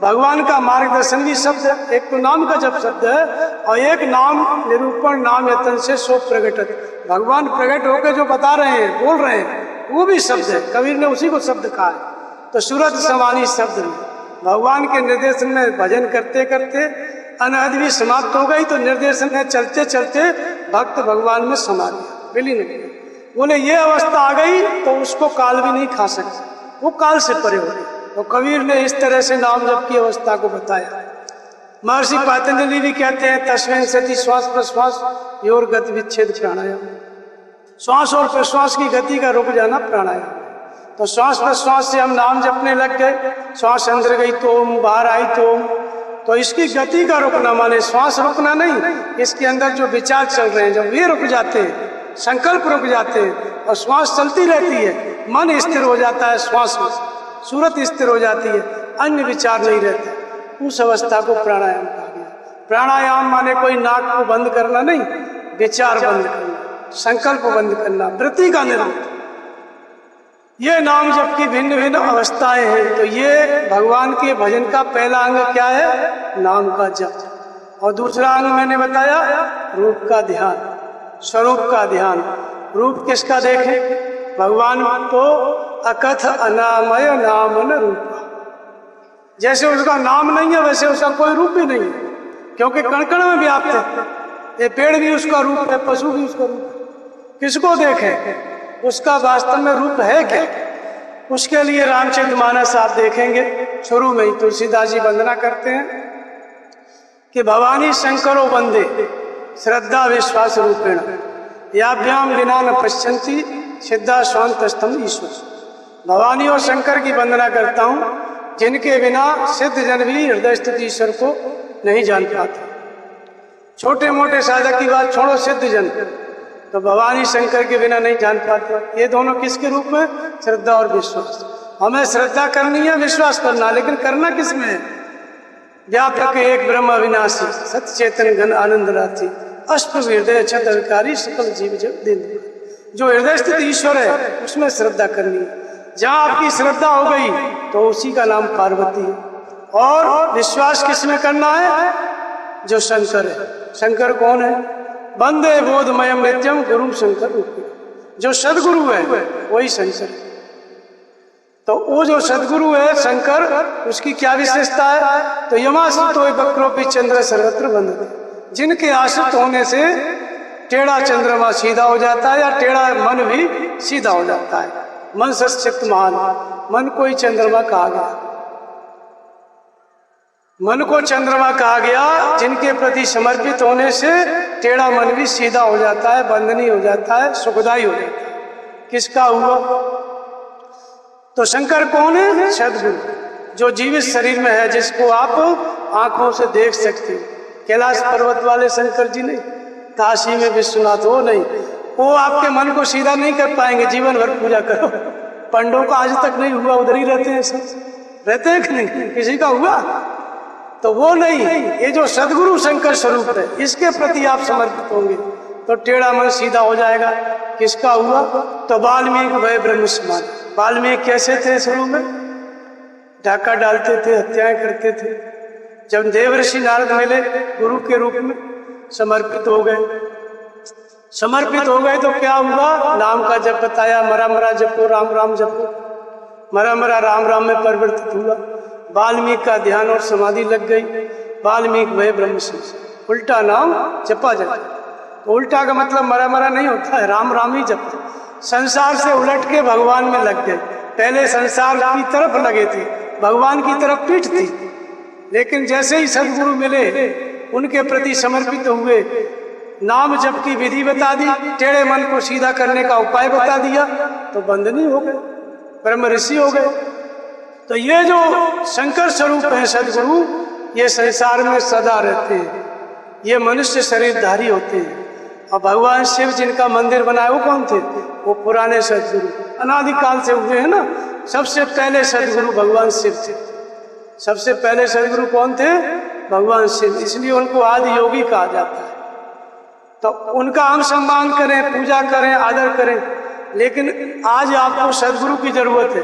भगवान का मार्गदर्शन भी शब्द है, एक तो नाम का जप शब्द है और एक नाम निरूपण नाम यतन से सो प्रगटत। भगवान प्रकट होकर जो बता रहे हैं, बोल रहे हैं, वो भी शब्द है। कबीर ने उसी को शब्द कहा है। तो सूरत समानी शब्द में भगवान के निर्देशन में भजन करते करते अनहद भी समाप्त हो गई। तो निर्देशन में चलते चलते भक्त भगवान में समा गया, विलीन हो गया। बोले ये अवस्था आ गई तो उसको काल भी नहीं खा सकता, वो काल से परे हो गई। तो कबीर ने इस तरह से नाम जप की अवस्था को बताया। महर्षि पतंजलि भी कहते हैं तस्मिन् सति श्वास प्रश्वास योर गति विच्छेद प्राणायाम। श्वास और प्रश्वास की गति का रुक जाना प्राणायाम। तो श्वास प्रश्वास से हम नाम जपने लग गए, श्वास अंदर गई तो ओम, बाहर आई तो ओम। तो इसकी गति का रुकना माने श्वास रुकना नहीं, इसके अंदर जो विचार चल रहे हैं जब वे रुक जाते हैं, संकल्प रुक जाते हैं और श्वास चलती रहती है, मन स्थिर हो जाता है, श्वास में सूरत स्थिर हो जाती है, अन्य विचार नहीं रहते, उस अवस्था को प्राणायाम कहा गया। प्राणायाम माने कोई नाक को बंद करना नहीं, विचार बंद करना, संकल्प बंद करना, वृत्ति का निरोध। ये नाम जप की भिन्न भिन्न अवस्थाएं हैं। तो ये भगवान के भजन का पहला अंग क्या है? नाम का जप। और दूसरा अंग मैंने बताया रूप का ध्यान, स्वरूप का ध्यान। रूप किसका देखें? भगवान तो अकथ अनामय नाम न रूप। जैसे उसका नाम नहीं है वैसे उसका कोई रूप भी नहीं है, क्योंकि कण कण में व्याप्त है। ये पेड़ भी उसका रूप है, पशु भी उसका रूप है। किसको देखें? उसका वास्तव में रूप है क्या? उसके लिए रामचरितमानस आप देखेंगे, शुरू में ही तुलसीदास जी वंदना करते हैं कि भवानी शंकरो वंदे श्रद्धा विश्वास रूपेण याभ्याम बिना न पश्यंती सिद्धा स्वांतस्थम ईश्वर। भवानी और शंकर की वंदना करता हूँ जिनके बिना सिद्ध जन भी हृदय स्थित ईश्वर को नहीं जान पाते। छोटे मोटे साधक की बात छोड़ो, सिद्ध जन तो भवानी शंकर के बिना नहीं जान पाते। ये दोनों किसके रूप में? श्रद्धा और विश्वास। हमें श्रद्धा करनी है, विश्वास करना, लेकिन करना किस में है? व्यापक एक ब्रह्म अविनाशी सत्य चेतन घन आनंद राशि अष्ट हृदय छत्रकारी सकल जीव जग दिन। जो हृदय स्थित ईश्वर है उसमें श्रद्धा करनी है। जहाँ आपकी श्रद्धा हो गई तो उसी का नाम पार्वती है। और विश्वास किसमें करना है? जो शंकर है। शंकर कौन है? वंदे बोधमयम नित्यम गुरुम शंकर रूपी। जो सदगुरु है वही शंकर है। तो वो जो सदगुरु है शंकर, उसकी क्या विशेषता है? तो यमाश्रितो वक्रोपि चंद्र सर्वत्र वंदते। जिनके आश्रित होने से टेढ़ा चंद्रमा सीधा हो जाता है या टेढ़ा मन भी सीधा हो जाता है। मन सचित महान, मन को ही चंद्रमा कहा गया। मन को चंद्रमा कहा गया। जिनके प्रति समर्पित होने से टेढ़ा मन भी सीधा हो जाता है, बंधनी हो जाता है, सुखदायी हो जाता है। किसका हुआ? तो शंकर कौन है? सदगुरु, जो जीवित शरीर में है, जिसको आप आंखों से देख सकते हो। कैलाश पर्वत वाले शंकर जी नहीं, काशी में विश्वनाथ वो नहीं। वो आपके मन को सीधा नहीं कर पाएंगे। जीवन भर पूजा करो, पंडों का आज तक नहीं हुआ, उधर ही रहते हैं सब, रहते हैं कि नहीं? किसी का हुआ? तो वो नहीं। ये जो सदगुरु शंकर स्वरूप है, इसके प्रति आप समर्पित होंगे तो टेढ़ा मन सीधा हो जाएगा। किसका हुआ? तो वाल्मीकि वह ब्रह्म समान। वाल्मीकि कैसे थे? शुरू में डाका डालते थे, हत्याएं करते थे। जब देवर्षि नारद मिले गुरु के रूप में, समर्पित हो गए। समर्पित हो गए तो क्या हुआ? नाम का जप बताया, मरा मरा जपो राम राम जपो। मरा मरा राम राम में परिवर्तित हुआ। वाल्मीकि का ध्यान और समाधि लग गई। वाल्मीकि वह ब्रह्म संसार, उल्टा नाम जपा जाता है। तो उल्टा का मतलब मरा मरा नहीं होता है, राम राम ही जपते। संसार से उलट के भगवान में लग गए। पहले संसार की तरफ लगे थे, भगवान की तरफ पीठ थी। लेकिन जैसे ही सदगुरु मिले, उनके प्रति समर्पित हुए, नाम जप की विधि बता दी, टेढ़े मन को सीधा करने का उपाय बता दिया, तो बंदनी हो गए, ब्रह्म ऋषि हो गए। तो ये जो शंकर स्वरूप है सदगुरु, ये संसार में सदा रहते हैं, ये मनुष्य शरीरधारी होते हैं। और भगवान शिव जिनका मंदिर बनाया वो कौन थे? वो पुराने सदगुरु, अनादिकाल से हुए हैं ना। सबसे पहले सदगुरु भगवान शिव थे। सबसे पहले सदगुरु कौन थे? भगवान शिव। इसलिए उनको आदि योगी कहा जाता है। तो उनका हम सम्मान करें, पूजा करें, आदर करें। लेकिन आज आपको सदगुरु की जरूरत है।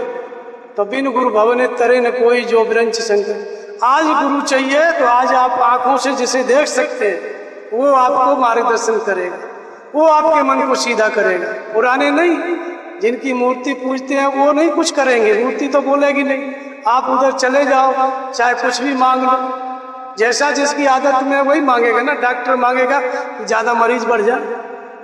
तो बिन गुरु भवने तरे न कोई जो ब्रंच शंकर। आज गुरु चाहिए तो आज आप आंखों से जिसे देख सकते हैं वो आपको मार्गदर्शन करेगा, वो आपके मन को सीधा करेगा। पुराने नहीं, जिनकी मूर्ति पूजते हैं वो नहीं कुछ करेंगे, मूर्ति तो बोलेगी नहीं। आप उधर चले जाओ, चाहे कुछ भी मांग लो, जैसा जिसकी आदत में वही मांगेगा ना। डॉक्टर मांगेगा कि ज्यादा मरीज बढ़ जाए,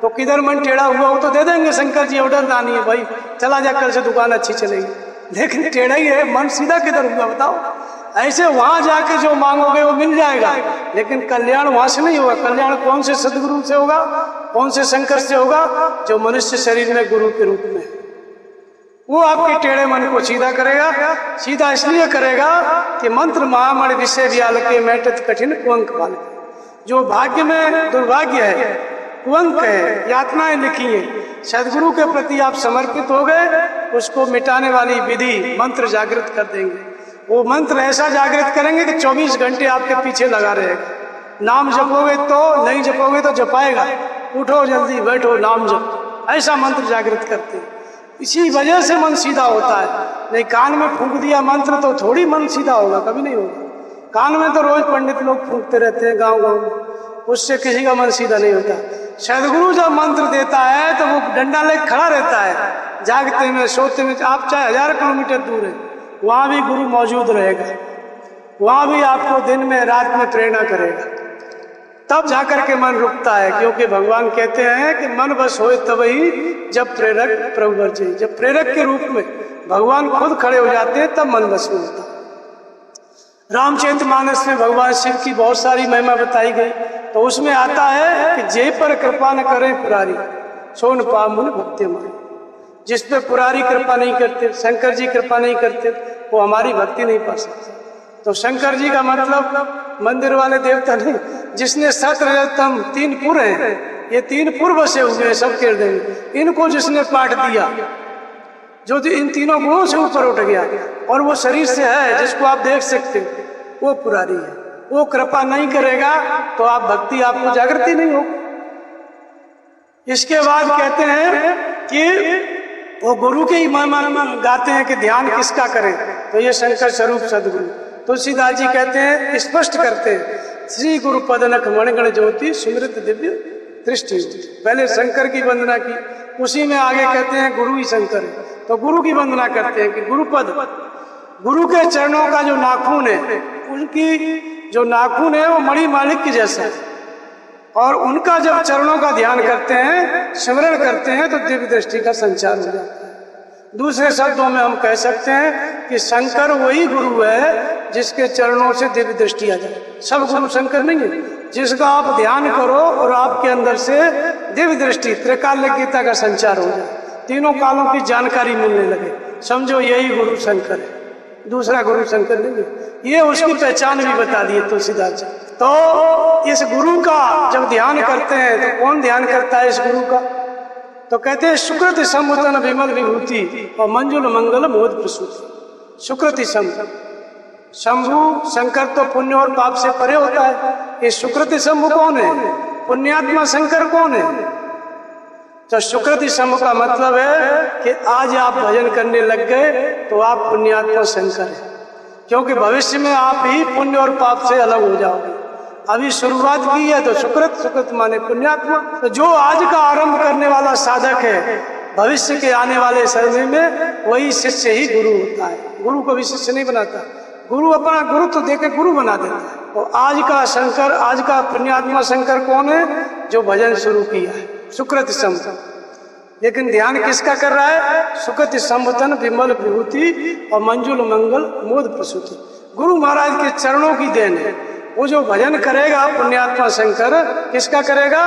तो किधर मन टेढ़ा हुआ हो तो दे देंगे, शंकर जी ऑर्डर लानी है भाई, चला जा, कल से दुकान अच्छी चलेगी। लेकिन टेढ़ा ही है, मन सीधा किधर हुआ बताओ? ऐसे वहां जाके जो मांगोगे वो मिल जाएगा, लेकिन कल्याण वहां से नहीं होगा। कल्याण कौन से सदगुरु से होगा? कौन से शंकर से होगा? जो मनुष्य शरीर में गुरु के रूप में, वो आपके टेढ़े मन को सीधा करेगा। सीधा इसलिए करेगा कि मंत्र महामणि विषय व्याल के मैटत कठिन कुंक पाल। जो भाग्य में दुर्भाग्य है, कुंक है, यातनाएं लिखी है, सदगुरु के प्रति आप समर्पित हो गए, उसको मिटाने वाली विधि मंत्र जागृत कर देंगे। वो मंत्र ऐसा जागृत करेंगे कि 24 घंटे आपके पीछे लगा रहेगा। नाम जपोगे तो, नहीं जपोगे तो जपाएगा। उठो जल्दी, बैठो, नाम जप, ऐसा मंत्र जागृत करते हैं। इसी वजह से मन सीधा होता है। नहीं कान में फूंक दिया मंत्र तो थोड़ी मन सीधा होगा, कभी नहीं होगा। कान में तो रोज पंडित लोग फूंकते रहते हैं गांव गांव में, उससे किसी का मन सीधा नहीं होता। सदगुरु जब मंत्र देता है तो वो डंडा लेकर खड़ा रहता है, जागते में सोते में। आप चाहे 1000 किलोमीटर दूर है, वहां भी गुरु मौजूद रहेगा, वहां भी आपको दिन में रात में प्रेरणा करेगा। तब जाकर के मन रुकता है, क्योंकि भगवान कहते हैं कि मन बस होए तभी जब प्रेरक प्रभु वर्जे। जब प्रेरक के रूप में भगवान खुद खड़े हो जाते हैं तब मन बस में होता है। रामचरितमानस में भगवान शिव की बहुत सारी महिमा बताई गई, तो उसमें आता है कि जे पर कृपा न करें पुरारी सोन पामुन भक्ति मारी। जिस पे पुरारी कृपा नहीं करते, शंकर जी कृपा नहीं करते, वो हमारी भक्ति नहीं पा सकते। तो शंकर जी का मतलब मंदिर वाले देवता नहीं, जिसने सत्रतम 3 पुर हैं, ये 3 पुर बसे हुए हैं सबके हृदय में। इनको जिसने पाठ दिया, जो इन तीनों गुणों से ऊपर उठ गया और वो शरीर से है, जिसको आप देख सकते हो, वो पुरारी है। वो कृपा नहीं करेगा तो आप भक्ति, आपको जागृति नहीं होगी। इसके बाद कहते हैं कि वो गुरु के ही महिमा गाते हैं कि ध्यान किसका करें, तो ये शंकर स्वरूप सदगुरु। तुलसीदास जी कहते हैं, स्पष्ट करते हैं, श्री गुरु पदनख मणिगण ज्योति सुमृत दिव्य दृष्टि। पहले शंकर की वंदना की, उसी में आगे कहते हैं गुरु ही शंकर है, तो गुरु की वंदना करते हैं कि गुरुपद, गुरु के चरणों का जो नाखून है, उनकी जो नाखून है वो मणि माणिक की जैसा है। और उनका जब चरणों का ध्यान करते हैं, स्मरण करते हैं, तो दिव्य दृष्टि का संचार हो जाता है। दूसरे शब्दों में हम कह सकते हैं कि शंकर वही गुरु है जिसके चरणों से दिव्य दृष्टि आ जाए। सब गुरु शंकर नहीं है, जिसका आप ध्यान करो और आपके अंदर से दिव्य दृष्टि, त्रिकालज्ञता का संचार हो जाए, तीनों कालों की जानकारी मिलने लगे, समझो यही गुरु शंकर है, दूसरा गुरु शंकर नहीं है। ये उसकी पहचान भी बता दी है तुलसीदास जी। तो इस गुरु का जब ध्यान करते हैं तो कौन ध्यान करता है इस गुरु का? तो कहते हैं सुकृत समुतन विमल विभूति और मंजुल मंगल मोद प्रसूति। सुकृति शंभु, शंकर तो पुण्य और पाप से परे होता है। ये सुकृति शंभु कौन है? पुण्यात्मा शंकर कौन है? तो सुकृति शंभु का मतलब है कि आज आप भजन करने लग गए तो आप पुण्यात्मा शंकर है, क्योंकि भविष्य में आप ही पुण्य और पाप से अलग हो जाओगे। अभी शुरुआत की है तो सुकृत, सुकृत माने पुण्यात्मा। तो जो आज का आरंभ करने वाला साधक है, भविष्य के आने वाले समय में वही शिष्य ही गुरु होता है। गुरु को भी शिष्य नहीं बनाता, गुरु अपना गुरुत्व देकर गुरु बना देता है। तो आज का शंकर, आज का पुण्यात्मा शंकर कौन है? जो भजन शुरू किया है, सुकृत शंभु। लेकिन ध्यान किसका कर रहा है? सुकृति संवतन विमल विभूति और मंजुल मंगल मोद प्रसूति। गुरु महाराज के चरणों की देन है। वो जो भजन करेगा पुण्यात्मा शंकर, किसका करेगा?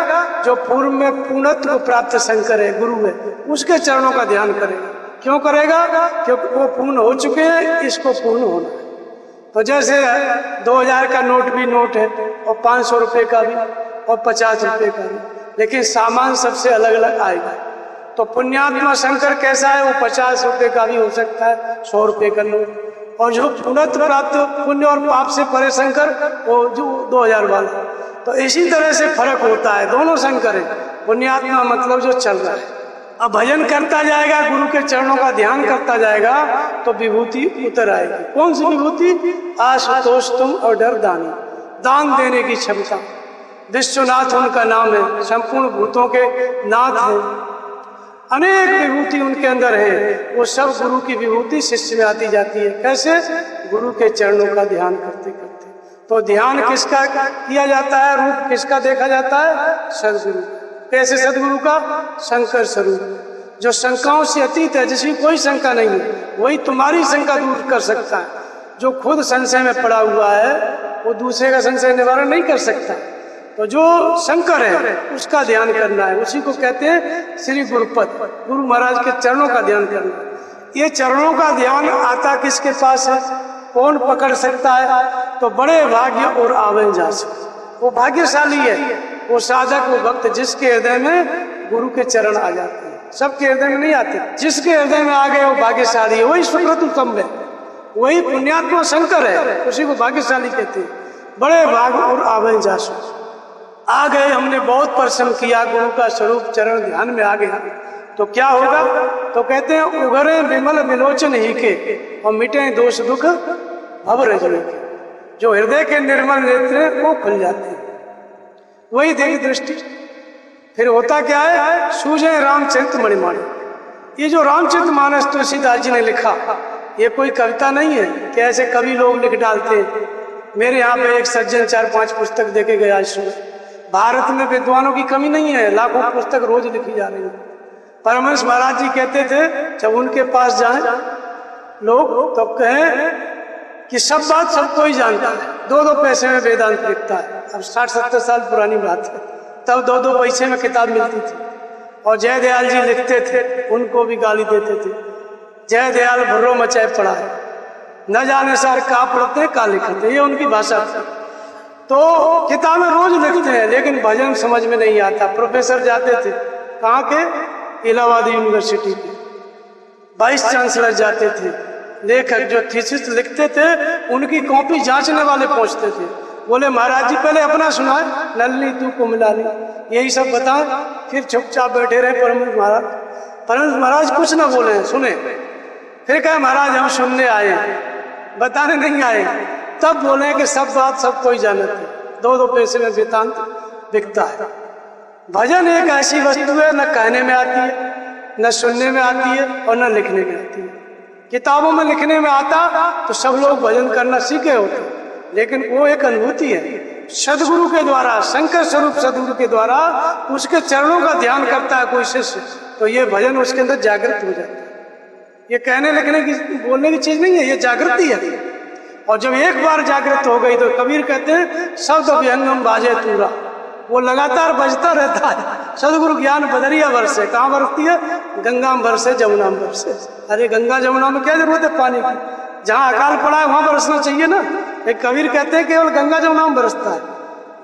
जो पूर्व में पूर्णत्व को प्राप्त शंकर है, गुरु है, उसके चरणों का ध्यान करेगा। क्यों करेगा? क्योंकि वो पूर्ण हो चुके हैं, इसको पूर्ण होना है। तो जैसे 2000 का नोट भी नोट है और 500 रुपये का भी और 50 रुपये का भी, लेकिन सामान सबसे अलग अलग आएगा। तो पुण्यात्मा शंकर कैसा है? वो 50 रुपये का भी हो सकता है, 100 रुपये का नोट। और जो पूर्णत्व प्राप्त पुण्य और पाप से परे शंकर, वो जो 2000 वाला। तो इसी तरह से फर्क होता है, दोनों शंकर है। पुण्यात्मा मतलब जो चल रहा है। अब भजन करता जाएगा, गुरु के चरणों का ध्यान करता जाएगा, तो विभूति उतर आएगी। कौन सी विभूति? आशुतोष तुम और डर दानी, दान देने की क्षमता। विश्वनाथ उनका नाम है, संपूर्ण भूतों के नाथ हैं। अनेक विभूति उनके अंदर है। वो सब गुरु की विभूति शिष्य में आती जाती है। कैसे? गुरु के चरणों का ध्यान करते करते। तो ध्यान किसका किया जाता है? रूप किसका देखा जाता है? सदगुरु। कैसे सदगुरु का? शंकर स्वरूप, जो शंकाओं से अतीत है, जिसकी कोई शंका नहीं है, वही तुम्हारी शंका दूर कर सकता है। जो खुद संशय में पड़ा हुआ है, वो दूसरे का संशय निवारण नहीं कर सकता। तो जो शंकर है उसका ध्यान करना है, उसी को कहते हैं श्री गुरुपद, गुरु महाराज के चरणों का ध्यान करना। ये चरणों का ध्यान आता किसके पास है? कौन पकड़ सकता है? तो बड़े भाग्य और आवन जा सकते, वो भाग्यशाली है वो साधक, वो भक्त जिसके हृदय में गुरु के चरण आ जाते हैं। सबके हृदय में नहीं आते, जिसके हृदय में आ गए वो भाग्यशाली है। वही सुकृतोत्तम है, वही पुण्यात्मा शंकर है, उसी को भाग्यशाली कहते हैं। बड़े भाग और आवन जा सकते आ गए। हमने बहुत परिश्रम किया, गुरु का स्वरूप चरण ध्यान में आ गया, तो क्या होगा? तो कहते हैं उगरे विमल विलोचन ही के और मिटे दोष दुख भव रजनी के। जो हृदय के निर्मल नेत्र हैं वो खुल जाते हैं, वही दिव्य दृष्टि। फिर होता क्या है? सूझे रामचरित मणिमाणिक। ये जो रामचरित मानस तुलसीदास जी ने लिखा, ये कोई कविता नहीं है कि ऐसे कवि लोग लिख डालते हैं। मेरे यहाँ पे एक सज्जन 4-5 पुस्तक देके गया इस समय। भारत में विद्वानों की कमी नहीं है, लाखों पुस्तक रोज लिखी जा रही है। परमहंस महाराज जी कहते थे, जब उनके पास जाए लोग तो कहें कि सब बात सबको ही जानता है, 2-2 पैसे में वेदांत लिखता है। अब 60-70 साल पुरानी बात है, तब 2-2 पैसे में किताब मिलती थी। और जय दयाल जी लिखते थे, उनको भी गाली देते थे, जय दयाल भर्रो मचाए पड़ा है, न जाने सार का पढ़ते का लिखते, ये उनकी भाषा थी। तो किताबें रोज लिखते हैं, लेकिन भजन समझ में नहीं आता। प्रोफेसर जाते थे, कहाँ के? इलाहाबाद यूनिवर्सिटी के वाइस चांसलर जाते थे। लेखक जो थीसिस लिखते थे, उनकी कॉपी जांचने वाले पहुंचते थे, बोले महाराज जी पहले अपना सुनाए, नलनी तू को मिलानी, यही सब बताएं। फिर चुपचाप बैठे रहे परमहंस महाराज। परमहंस महाराज कुछ ना बोले, सुने। फिर कहे महाराज हम सुनने आए, बताने नहीं आए। तब बोले कि सब बात सब कोई जानते हैं, 2-2 पैसे में वेदांत बिकता है। भजन एक ऐसी वस्तु है, न कहने में आती है, न सुनने में आती है और न लिखने में आती है। किताबों में लिखने में आता तो सब लोग भजन करना सीखे होते, लेकिन वो एक अनुभूति है सदगुरु के द्वारा, शंकर स्वरूप सदगुरु के द्वारा उसके चरणों का ध्यान करता है कोई शिष्य, तो ये भजन उसके अंदर जागृत हो जाता है। ये कहने लिखने की बोलने की चीज नहीं है, ये जागृति है। और जब एक बार जागृत हो गई तो कबीर कहते हैं शब्द अभ्यंगम बाजे तूरा, वो लगातार बजता रहता है। सदगुरु ज्ञान बदरिया बरसे, कहाँ बरसती है? गंगा में बरसे, जमुना में बरसे। अरे गंगा जमुना में क्या जरूरत है पानी की? जहाँ अकाल पड़ा है वहां बरसना चाहिए ना। एक कबीर कहते हैं केवल गंगा जमुना में बरसता है।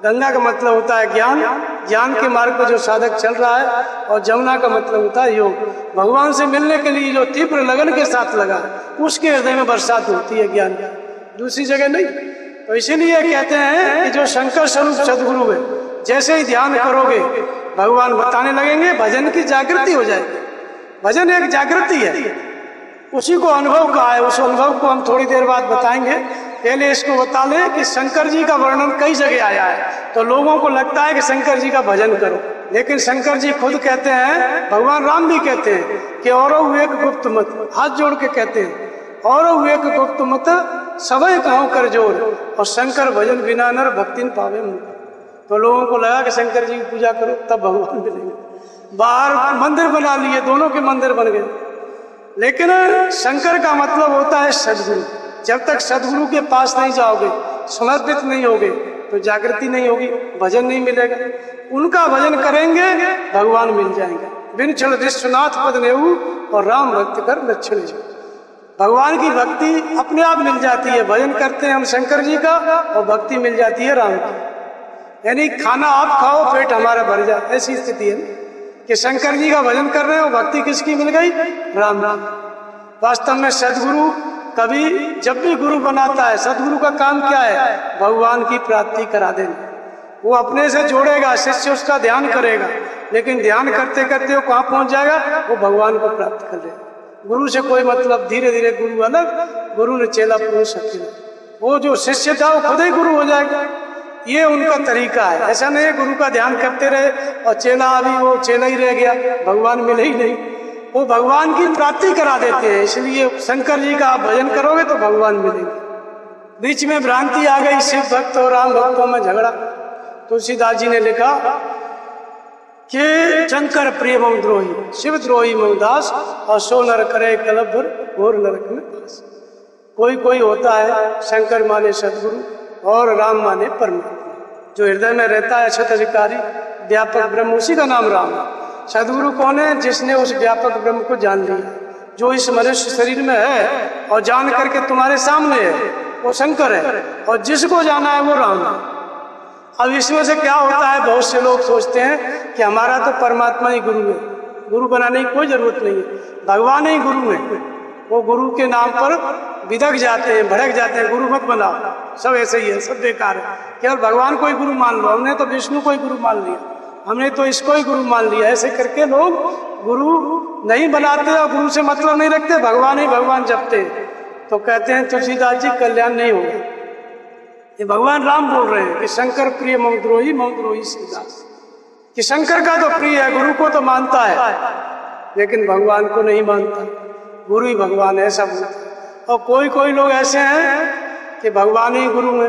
गंगा का मतलब होता है ज्ञान, ज्ञान के मार्ग पर जो साधक चल रहा है, और जमुना का मतलब होता है योग, भगवान से मिलने के लिए जो तीव्र लगन के साथ लगा, उसके हृदय में बरसात होती है ज्ञान, दूसरी जगह नहीं। तो इसीलिए कहते हैं कि जो शंकर स्वरूप सदगुरु है, जैसे ही ध्यान करोगे भगवान बताने लगेंगे, भजन की जागृति हो जाएगी। भजन एक जागृति है, उसी को अनुभव कहा है। उस अनुभव को हम थोड़ी देर बाद बताएंगे। पहले इसको बता लें कि शंकर जी का वर्णन कई जगह आया है, तो लोगों को लगता है कि शंकर जी का भजन करो, लेकिन शंकर जी खुद कहते हैं, भगवान राम भी कहते हैं कि और एक गुप्त मत, हाथ जोड़ के कहते हैं और एक गुप्त मत सवय कहो कर जोड़, और शंकर भजन बिना नर भक्तिन पावे मुख। तो लोगों को लगा कि शंकर जी की पूजा करो तब भगवान मिलेंगे। बाहर मंदिर बना लिए, दोनों के मंदिर बन गए। लेकिन शंकर का मतलब होता है सदगुरु। जब तक सदगुरु के पास नहीं जाओगे, समर्पित नहीं होगे, तो जागृति नहीं होगी, भजन नहीं मिलेगा। उनका भजन करेंगे, भगवान मिल जाएंगे। बिन छल विश्वनाथ पद नेऊ और राम भक्त कर लक्षण। भगवान की भक्ति अपने आप मिल जाती है। भजन करते हैं हम शंकर जी का और भक्ति मिल जाती है राम की। यानी खाना आप खाओ, पेट हमारा भर जाए, ऐसी स्थिति है कि शंकर जी का भजन कर रहे हो, भक्ति किसकी मिल गई? राम राम। वास्तव में सदगुरु कभी जब भी गुरु बनाता है, सदगुरु का काम क्या है? भगवान की प्राप्ति करा देना। वो अपने से जोड़ेगा, शिष्य उसका ध्यान करेगा, लेकिन ध्यान करते करते वो कहाँ पहुंच जाएगा? वो भगवान को प्राप्त कर लेगा। गुरु से कोई मतलब, धीरे धीरे गुरु अलग, गुरु ने चेला पुरुष अकेला। वो जो शिष्य था वो खुद ही गुरु हो जाएगा। ये उनका तरीका है। ऐसा नहीं है गुरु का ध्यान करते रहे और चेला अभी वो चेला ही रह गया, भगवान मिले ही नहीं। वो भगवान की प्राप्ति करा देते हैं। इसलिए शंकर जी का आप भजन करोगे तो भगवान मिलेंगे। बीच में भ्रांति आ गई, शिव भक्त और राम भक्तों में झगड़ा। तुलसीदास जी ने लिखा कि शंकर प्रिय मम द्रोही, शिव द्रोही मम दास, और सो नर करे कलप भर घोर नरक में दास। कोई कोई होता है शंकर माने सदगुरु और राम माने परमात्मा, जो हृदय में रहता है अक्षत अधिकारी व्यापक ब्रह्म, उसी का नाम राम है। सदगुरु कौन है? जिसने उस व्यापक ब्रह्म को जान लिया, जो इस मनुष्य शरीर में है और जान करके तुम्हारे सामने है, वो शंकर है। और जिसको जाना है वो राम है। अब इसमें से क्या होता है, बहुत से लोग सोचते हैं कि हमारा तो परमात्मा ही गुरु है, गुरु बनाने की कोई जरूरत नहीं है, भगवान ही गुरु है। वो गुरु के नाम पर बिदक जाते हैं, भड़क जाते हैं, गुरु मत बनाओ, सब ऐसे ही है, सब बेकार है। केवल भगवान को ही गुरु मान लो। हमने तो विष्णु को ही गुरु मान लिया, हमने तो इसको ही गुरु मान लिया। ऐसे करके लोग गुरु नहीं बनाते और गुरु से मतलब नहीं रखते, भगवान ही भगवान जपते। तो कहते हैं तुलसीदास जी कल्याण नहीं होगा। ये भगवान राम बोल रहे हैं कि शंकर प्रिय मम द्रोही शिवदास, कि शंकर का तो प्रिय है, गुरु को तो मानता है, लेकिन भगवान को नहीं मानता। गुरु ही भगवान है, ऐसा बोलता है। और कोई कोई लोग ऐसे हैं कि भगवान ही गुरु है,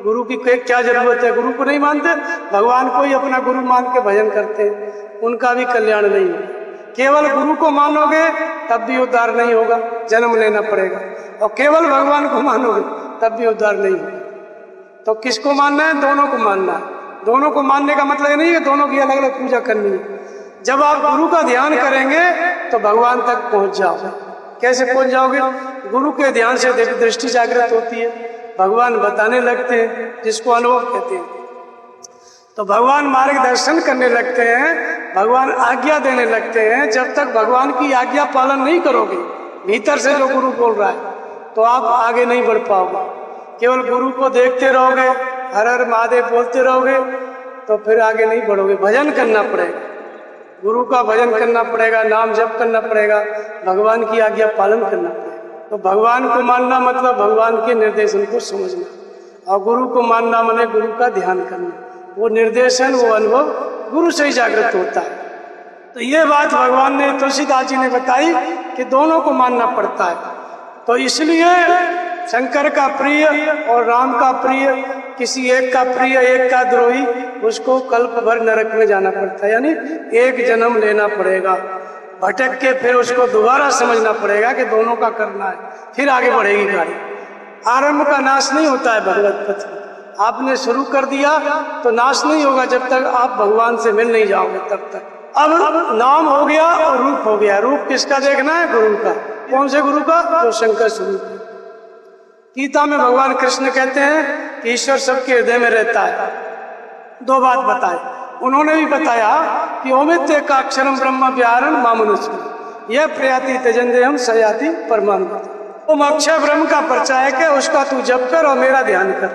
गुरु की क्या जरूरत है, गुरु को नहीं मानते, भगवान को ही अपना गुरु मान के भजन करते हैं। उनका भी कल्याण नहीं है। केवल गुरु को मानोगे तब भी उद्धार नहीं होगा, जन्म लेना पड़ेगा। और केवल भगवान को मानोगे तब भी उद्धार नहीं होगा। तो किसको मानना है? दोनों को मानना है। दोनों को मानने का मतलब नहीं है दोनों की अलग अलग पूजा करनी है। जब आप गुरु का ध्यान करेंगे तो भगवान तक पहुंच जाओगे। कैसे पहुंच जाओगे? गुरु के ध्यान से दिव्य दृष्टि जागृत होती है, भगवान बताने लगते हैं, जिसको अनुभव कहते हैं। तो भगवान मार्गदर्शन करने लगते हैं, भगवान आज्ञा देने लगते हैं। जब तक भगवान की आज्ञा पालन नहीं करोगे, भीतर से जो गुरु बोल रहा है, तो आप आगे नहीं बढ़ पाओगे। केवल गुरु को देखते रहोगे, हर हर महादेव बोलते रहोगे, तो फिर आगे नहीं बढ़ोगे। भजन करना पड़ेगा, गुरु का भजन करना पड़ेगा, नाम जप करना पड़ेगा, भगवान की आज्ञा पालन करना पड़ेगा। तो भगवान को मानना मतलब भगवान के निर्देशन को समझना, और गुरु को मानना माने गुरु का ध्यान करना। वो निर्देशन, वो अनुभव गुरु से ही जागृत होता है। तो ये बात भगवान ने, तुलसीदास जी ने बताई कि दोनों को मानना पड़ता है। तो इसलिए शंकर का प्रिय और राम का प्रिय, किसी एक का प्रिय एक का द्रोही, उसको कल्प भर नरक में जाना पड़ता है। यानी एक जन्म लेना पड़ेगा, भटक के फिर उसको दोबारा समझना पड़ेगा कि दोनों का करना है, फिर आगे बढ़ेगी गाड़ी। आरंभ का नाश नहीं होता है भगवत पथ में। आपने शुरू कर दिया तो नाश नहीं होगा जब तक आप भगवान से मिल नहीं जाओगे, तब तक। अब नाम हो गया और रूप हो गया। रूप किसका देखना है? गुरु का। कौन से गुरु का? जो शंकर स्वरूप है। गीता में भगवान कृष्ण कहते हैं कि ईश्वर सबके हृदय में रहता है। दो बात बताए उन्होंने भी बताया कि ओमित्य का अक्षरम ब्रह्म व्याहरण मामनुष्य, यह प्रयाति त्यजंदे हम सयाति परमानंद। तुम अक्षर ब्रह्म का प्रचारक है, उसका तू जप कर और मेरा ध्यान कर।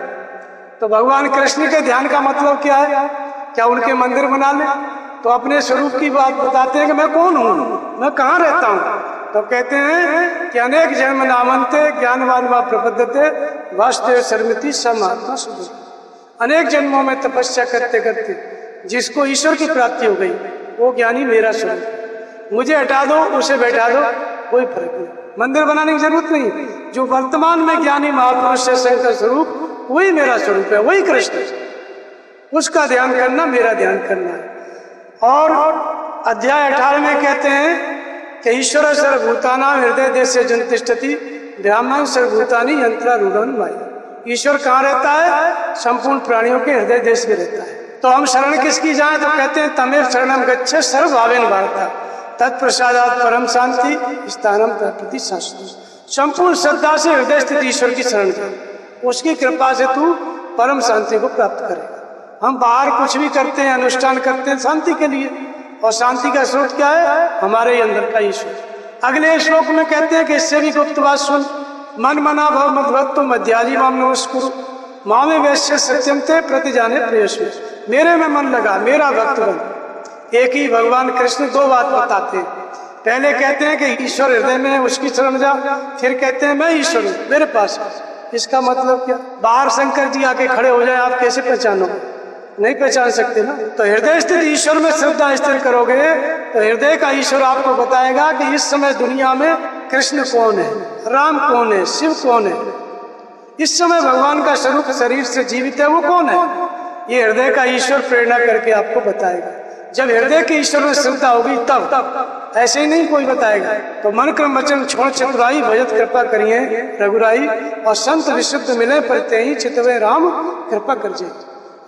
तो भगवान कृष्ण के ध्यान का मतलब क्या है? क्या उनके मंदिर बना ले? तो अपने स्वरूप की बात बताते हैं कि मैं कौन हूँ, मैं कहाँ रहता हूँ। तो कहते हैं कि अनेक जन्म नामंते ज्ञानवान व प्रपद्यते वासुदेव शर्मिति समात्मा सुबह। अनेक जन्मों में तपस्या करते करते जिसको ईश्वर की प्राप्ति हो गई, वो ज्ञानी मेरा स्वरूप। मुझे हटा दो, उसे बैठा दो, कोई फर्क नहीं। मंदिर बनाने की जरूरत नहीं। जो वर्तमान में ज्ञानी महापुरुष है शंकर स्वरूप, वही मेरा स्वरूप है, वही कृष्ण। उसका ध्यान करना, मेरा ध्यान करना है। और अध्याय 18 में कहते हैं कि ईश्वर सर्वभूतानां हृदय देशे जन्तिष्ठति ब्राह्मण सर्वभूतानि यंत्रारूढ़ं माया। ईश्वर कहाँ रहता है? संपूर्ण प्राणियों के हृदय देश में रहता है। तो हम शरण किसकी जाएं? तो कहते हैं तमेव शरणम गच्छ सर्वभावेन भारत तत्प्रसादात् परम शांति स्थानम प्रति शाश्वती। संपूर्ण श्रद्धा से हृदय स्थित ईश्वर की शरण जा, उसकी कृपा से तू परम शांति को प्राप्त करेगा। हम बाहर कुछ भी करते हैं, अनुष्ठान करते हैं शांति के लिए, और शांति का स्रोत क्या है? हमारे ही अंदर का ईश्वर। अगले श्लोक में कहते हैं कि इससे भी गुप्त बात सुन, मन मना भव मध्वत्व मध्याजी माम नमस्कुरु मामे वैश्य सत्यम ते प्रति जाने प्रेयस्व। मेरे में मन लगा, मेरा भक्त बन। एक ही भगवान कृष्ण दो बात बताते हैं। पहले कहते हैं कि ईश्वर हृदय में है, उसकी शरण जा, फिर कहते हैं मैं ईश्वर हूँ, मेरे पास है। इसका मतलब क्या? बाहर शंकर जी आके खड़े हो जाए, आप कैसे पहचानोगे? नहीं पहचान सकते ना। तो हृदय स्थित ईश्वर में श्रद्धा स्थिर करोगे तो हृदय का ईश्वर आपको बताएगा कि इस समय दुनिया में कृष्ण कौन है, राम कौन है, शिव कौन है, इस समय भगवान का स्वरूप शरीर से जीवित है वो कौन है। ये हृदय का ईश्वर प्रेरणा करके आपको बताएगा। जब हृदय के ईश्वर में श्रद्धा होगी तब, ऐसे ही नहीं कोई बताएगा। तो मन क्रम वचन छोड़ चतुराई भजत कृपा करिए रघुराई, और संत विशुद्ध मिले परते ही चितवे राम कृपा कर जे।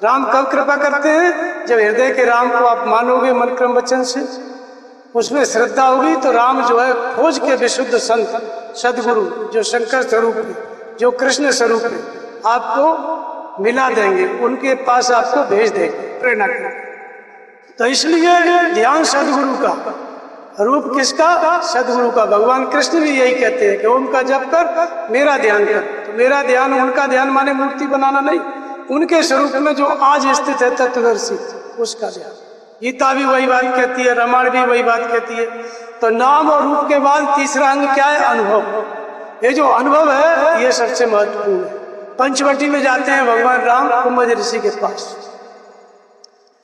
राम कब कृपा करते हैं? जब हृदय के राम को आप मानोगे मन क्रम वचन से, उसमें श्रद्धा होगी तो राम जो है खोज के विशुद्ध संत सदगुरु जो शंकर स्वरूप है, जो कृष्ण स्वरूप है, आपको मिला देंगे, उनके पास आपको भेज देंगे प्रेरणा करेंगे। तो इसलिए ध्यान सदगुरु का, रूप किसका? सदगुरु का। भगवान कृष्ण भी यही कहते हैं कि ओम का जप कर, मेरा ध्यान कर। तो मेरा ध्यान, उनका ध्यान माने मूर्ति बनाना नहीं, उनके स्वरूप में जो आज स्थित है तत्वदर्शी, उसका ध्यान। गीता भी वही बात कहती है, रामायण भी वही बात कहती है। तो नाम और रूप के बाद तीसरा अंग क्या है? अनुभव। ये जो अनुभव है ये सबसे महत्वपूर्ण है। पंचवटी में जाते हैं भगवान राम कुंभज ऋषि के पास,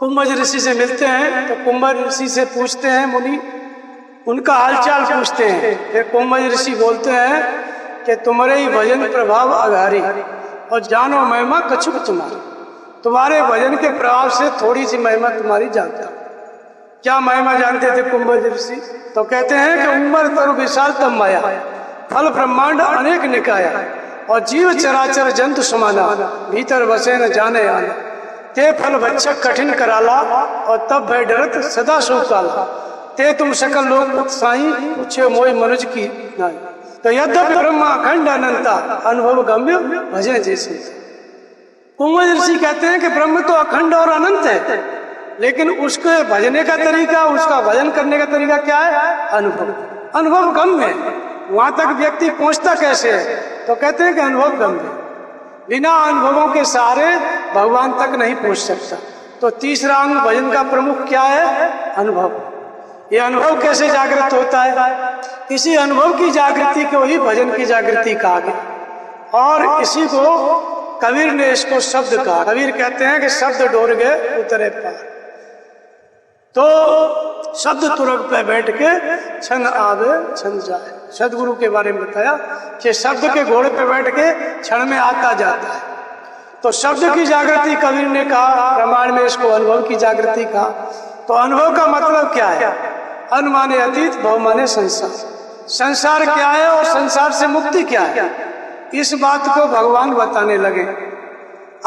कुंभज ऋषि से मिलते हैं तो कुंभज ऋषि से पूछते हैं मुनि, उनका हालचाल पूछते हैं। फिर कुंभज ऋषि बोलते हैं कि तुम्हारे ही भजन प्रभाव आधारी और जानो महिमा कछुक तुम्हारी। तुम्हारे भजन के प्रभाव से थोड़ी सी महिमा तुम्हारी जानता। क्या महिमा जानते थे कुंभज ऋषि? तो कहते हैं कि उम्र तरु विशाल तब माया, फल ब्रह्मांड अनेक निकाया, और जीव चराचर जंतु समाना, भीतर बसे न जाने आना, ते फल भक्षक कठिन कराला, और तब भय डरत सदा सो काला, ते तुम सकल लोक साई पूछे मोय मनुज की नाई। तो यद्यपि ब्रह्मा अखंड अनंता अनुभव गम्य भजन जैसे। कुंभज ऋषि कहते हैं कि ब्रह्म तो अखंड और अनंत है, लेकिन उसके भजने का तरीका, उसका भजन करने का तरीका क्या है? अनुभव। अनुभव गम्य है। वहां तक व्यक्ति पहुंचता कैसे है? तो कहते हैं कि अनुभव गम्य। बिना अनुभवों के सहारे भगवान तक नहीं पहुंच सकता। तो तीसरा अंग भजन का प्रमुख क्या है? अनुभव। ये अनुभव कैसे जागृत होता है? इसी अनुभव की जागृति को ही भजन की जागृति कहा गया, और इसी को कबीर ने इसको शब्द कहा। कबीर कहते हैं कि शब्द डोर गए उतरे पार। तो शब्द तुरग पे बैठ के छन आवे छन जाए। सदगुरु के बारे में बताया कि शब्द के घोड़े पे बैठ के क्षण में आता जाता है। तो शब्द की जागृति कबीर ने कहा, रामायण में इसको अनुभव की जागृति कहा। तो अनुभव का मतलब क्या है? अन माने अतीत, भव माने संसार। संसार क्या है और संसार से मुक्ति क्या है, इस बात को भगवान बताने लगे।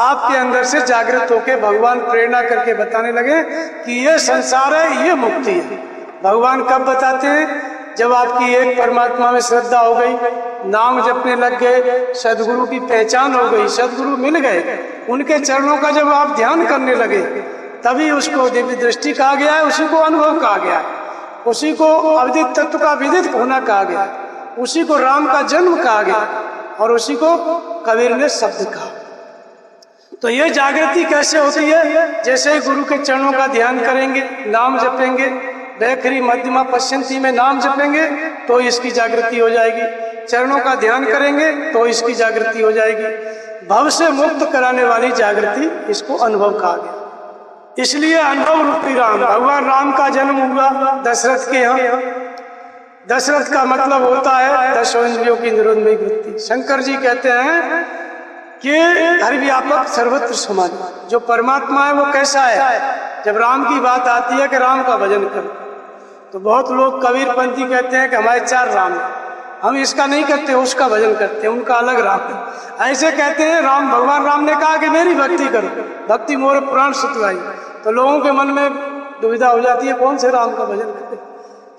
आपके अंदर से जागृत होकर भगवान प्रेरणा करके बताने लगे कि ये संसार है, ये मुक्ति है। भगवान कब बताते हैं? जब आपकी एक परमात्मा में श्रद्धा हो गई, नाम जपने लग गए, सदगुरु की पहचान हो गई, सदगुरु मिल गए, उनके चरणों का जब आप ध्यान करने लगे, तभी उसको दिव्य दृष्टि कहा गया है, उसी को अनुभव कहा गया है, उसी को अविदित तत्व का विदित होना कहा गया, उसी को राम का जन्म कहा गया, और उसी को कबीर ने शब्द कहा। तो ये जागृति कैसे होती है? जैसे ही गुरु के चरणों का ध्यान करेंगे, नाम जपेंगे, बैखरी मध्यमा पश्चिंती में नाम जपेंगे तो इसकी जागृति हो जाएगी। चरणों का ध्यान करेंगे तो इसकी जागृति हो जाएगी। भव से मुक्त कराने वाली जागृति, इसको अनुभव कहा गया। इसलिए अनुभव रूपी राम, भगवान राम का जन्म हुआ दशरथ के यहाँ। दशरथ का मतलब होता है दशों इंद्रियों की निरोधमयी वृत्ति। शंकर जी कहते हैं कि हर व्यापक सर्वत्र समान। जो परमात्मा है वो कैसा है? जब राम की बात आती है कि राम का भजन करो, तो बहुत लोग कबीरपंथी कहते हैं कि हमारे 4 राम हैं, हम इसका नहीं करते, उसका भजन करते हैं, उनका अलग राम है। ऐसे कहते हैं राम, भगवान राम ने कहा कि मेरी भक्ति करो, भक्ति मोर प्राण सुतवाई। तो लोगों के मन में दुविधा हो जाती है कौन से राम का भजन करते।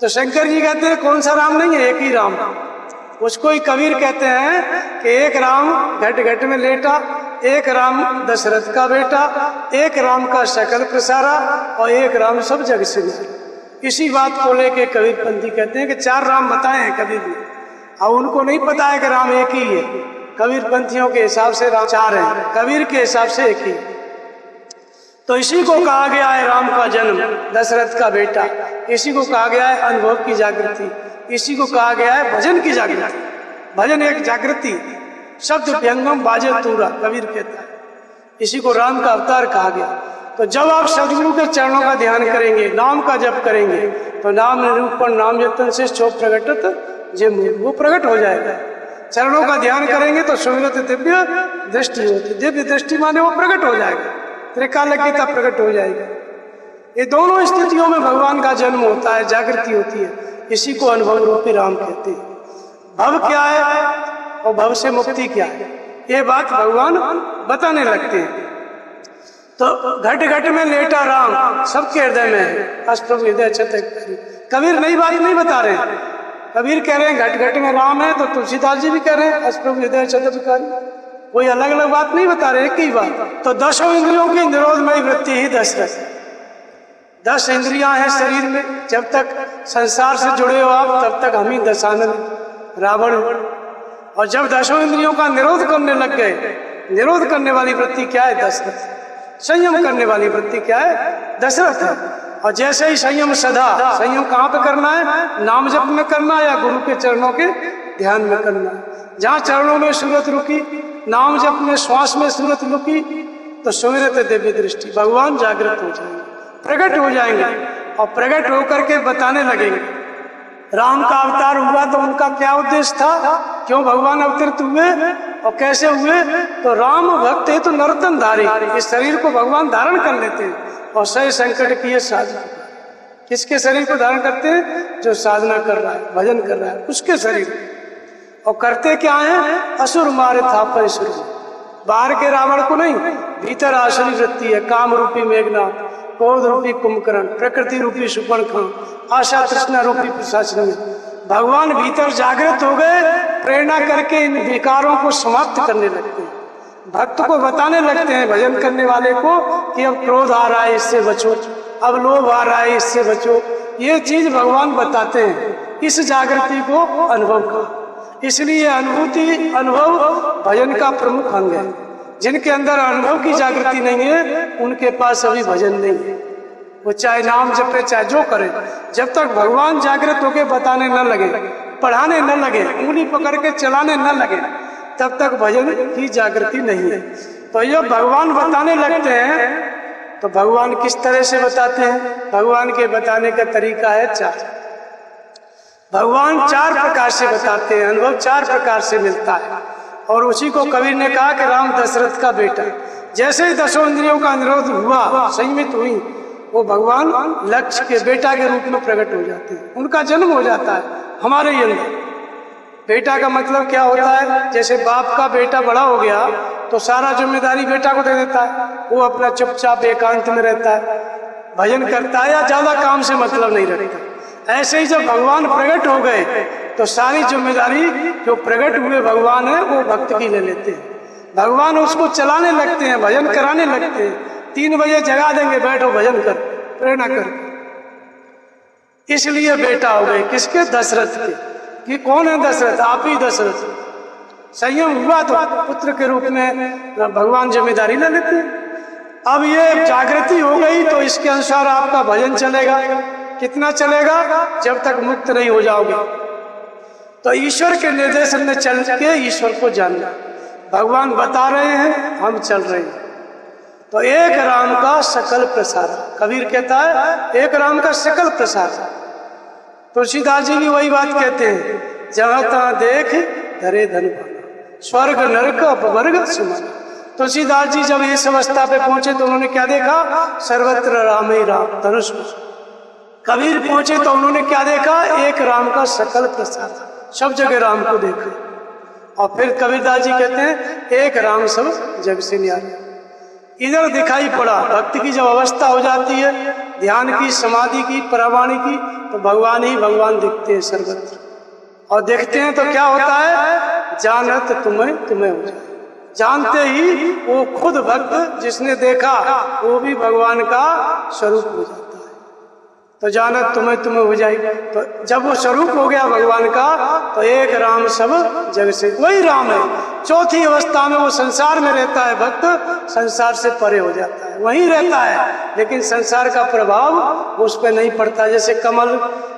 तो शंकर जी कहते हैं कौन सा राम नहीं है, एक ही राम। उसको ही कबीर कहते हैं कि एक राम घट घट में लेटा, एक राम दशरथ का बेटा, एक राम का सकल प्रसारा और एक राम सब जग से न्यारा। इसी बात को लेके कबीरपंथी कहते हैं कि 4 राम बताए हैं कबीर ने, और उनको नहीं पता है कि राम एक ही है। कबीरपंथियों के हिसाब से राम 4 हैं, कबीर के हिसाब से एक ही। तो इसी को कहा गया है राम का जन्म, दशरथ का बेटा। इसी को कहा गया है अनुभव की जागृति, इसी को कहा गया है भजन की जागृति। भजन एक जागृति, शब्द व्यंगम बाजे तूरा, कबीर कहता है। इसी को राम का अवतार कहा गया। तो जब आप सदगुरु के चरणों का ध्यान करेंगे, नाम का जप करेंगे, तो नाम निरूपण नाम यत्न से छो प्रगटत जे वो प्रकट हो जाएगा। चरणों का ध्यान करेंगे तो सुमिरत दिव्य दृष्टि होती, दिव्य दृष्टि माने वो प्रकट हो जाएगा, त्रिकालज्ञता प्रकट हो जाएगा। ये दोनों स्थितियों में भगवान का जन्म होता है, जागृति होती है। इसी को अनुभव रूपी राम कहते हैं। भव क्या है और भव से मुक्ति क्या है, ये बात भगवान बताने लगते हैं। तो घट घट में लेटा राम सबके हृदय में है, अष्टप्रभु हृदय छतक। कबीर नई बात नहीं बता रहे हैं, कबीर कह रहे हैं घट घट में राम है, तो तुलसीदास जी भी कह रहे हैं अष्टप्रभु हृदय छतक। कोई अलग अलग बात नहीं बता रहे, एक ही बात। तो 10 इंद्रियों की निरोधमयी वृत्ति ही दशरथ। 10 इंद्रियां हैं शरीर में, जब तक संसार से जुड़े हो आप तब तक हम ही दशानन रावण। और जब 10 इंद्रियों का निरोध करने लग गए, निरोध करने वाली वृत्ति क्या है, दशरथ। संयम करने वाली वृत्ति क्या है, दशरथ है। और जैसे ही संयम सदा, संयम कहाँ पे करना है, नाम जप में करना है या गुरु के चरणों के ध्यान में करना है। जहाँ चरणों में सूरत रुकी, नाम जप में श्वास में सूरत रुकी, तो सुमिरत दिव्य दृष्टि, भगवान जागृत हो जाएंगे, प्रकट हो जाएंगे और प्रकट होकर के बताने लगेंगे। राम का अवतार हुआ तो उनका क्या उद्देश्य था, क्यों भगवान अवतरित हुए और कैसे हुए। तो राम भक्त है तो नर्तन धारी, इस शरीर को भगवान धारण कर लेते हैं और सही संकट की साधना। किसके शरीर को धारण करते हैं, जो साधना कर रहा है, भजन कर रहा है, उसके शरीर। और करते क्या है, असुर मारे था पर बाहर के रावण को नहीं, भीतर आसुरी वृत्ति है, काम रूपी मेघनाथ, क्रोध रूपी कुंभकर्ण, प्रकृति रूपी सुपर्णखा, आशा तृष्णा रूपी पिशाचिनी। भगवान भीतर जागृत हो गए, प्रेरणा करके इन विकारों को समाप्त करने लगते हैं। भक्त को बताने लगते हैं, भजन करने वाले को, कि अब क्रोध आ रहा है इससे बचो, अब लोभ आ रहा है इससे बचो। ये चीज भगवान बताते हैं, इस जागृति को अनुभव का। इसलिए अनुभूति, अनुभव भजन का प्रमुख अंग है। जिनके अंदर अनुभव की जागृति नहीं है, उनके पास अभी भजन नहीं है। वो चाहे नाम जपे चाहे जो करे, जब तक भगवान जागृत होकर बताने न लगे, पढ़ाने न लगे, उंगली पकड़ के चलाने न लगे, तब तक भजन की जागृति नहीं है। तो ये भगवान बताने लगते हैं, तो भगवान किस तरह से बताते हैं, भगवान के बताने का तरीका है 4। भगवान 4 प्रकार से बताते हैं, अनुभव 4 प्रकार से मिलता है। और उसी को कबीर ने कहा कि राम दशरथ का बेटा। जैसे ही 10 इंद्रियों का निरोध हुआ, संयमित हुई, वो भगवान लक्ष्य के बेटा के रूप में प्रकट हो जाते हैं। उनका जन्म हो जाता है हमारे ही अंदर। बेटा का मतलब क्या होता है, जैसे बाप का बेटा बड़ा हो गया तो सारा जिम्मेदारी बेटा को दे देता है, वो अपना चुपचाप एकांत में रहता है, भजन करता है या ज्यादा काम से मतलब नहीं रखता। ऐसे ही जब भगवान प्रकट हो गए तो सारी जिम्मेदारी जो प्रकट हुए भगवान है वो भक्त की ले लेते हैं। भगवान उसको चलाने लगते हैं, भजन कराने लगते हैं। 3 बजे जगा देंगे, बैठो भजन कर, प्रेरणा कर। इसलिए बेटा हो गए किसके, दशरथ के। कि कौन है दशरथ, आप ही दशरथ। संयम हुआ तो पुत्र के रूप में भगवान जिम्मेदारी ले लेते हैं। अब ये जागृति हो गई तो इसके अनुसार आपका भजन चलेगा। कितना चलेगा, जब तक मुक्त नहीं हो जाओगे। तो ईश्वर के निर्देशन में चल के ईश्वर को जानना। भगवान बता रहे हैं, हम चल रहे हैं। तो एक राम का सकल प्रसार, कबीर कहता है एक राम का सकल प्रसार। तुलसीदास जी भी वही बात कहते हैं, जहां तहां देख धरे धन भाना, स्वर्ग नरक अपवर्ग सुमन। तुलसीदास जी जब इस अवस्था पे पहुंचे तो उन्होंने क्या देखा, सर्वत्र राम ही राम, धनुष। कबीर पहुंचे तो उन्होंने क्या देखा, एक राम का सकल प्रसाद, सब जगह राम को देखा। और फिर कबीरदास जी कहते हैं एक राम सब जग से न्यारे। इधर दिखाई पड़ा भक्त की जब अवस्था हो जाती है ध्यान की, समाधि की, परवाणी की, तो भगवान ही भगवान दिखते हैं सर्वत्र। और देखते हैं तो क्या होता है, जानत तुम्हें तुम्हें हो जाए। जानते ही वो खुद भक्त जिसने देखा वो भी भगवान का स्वरूप हो जाता है। तो जानत तुम्हें तुम्हें हो जाएगी। तो जब वो स्वरूप हो गया भगवान का तो एक राम सब जग से, वही राम है। चौथी अवस्था में वो संसार में रहता है भक्त, संसार से परे हो जाता है, वहीं रहता है लेकिन संसार का प्रभाव उस पर नहीं पड़ता, जैसे कमल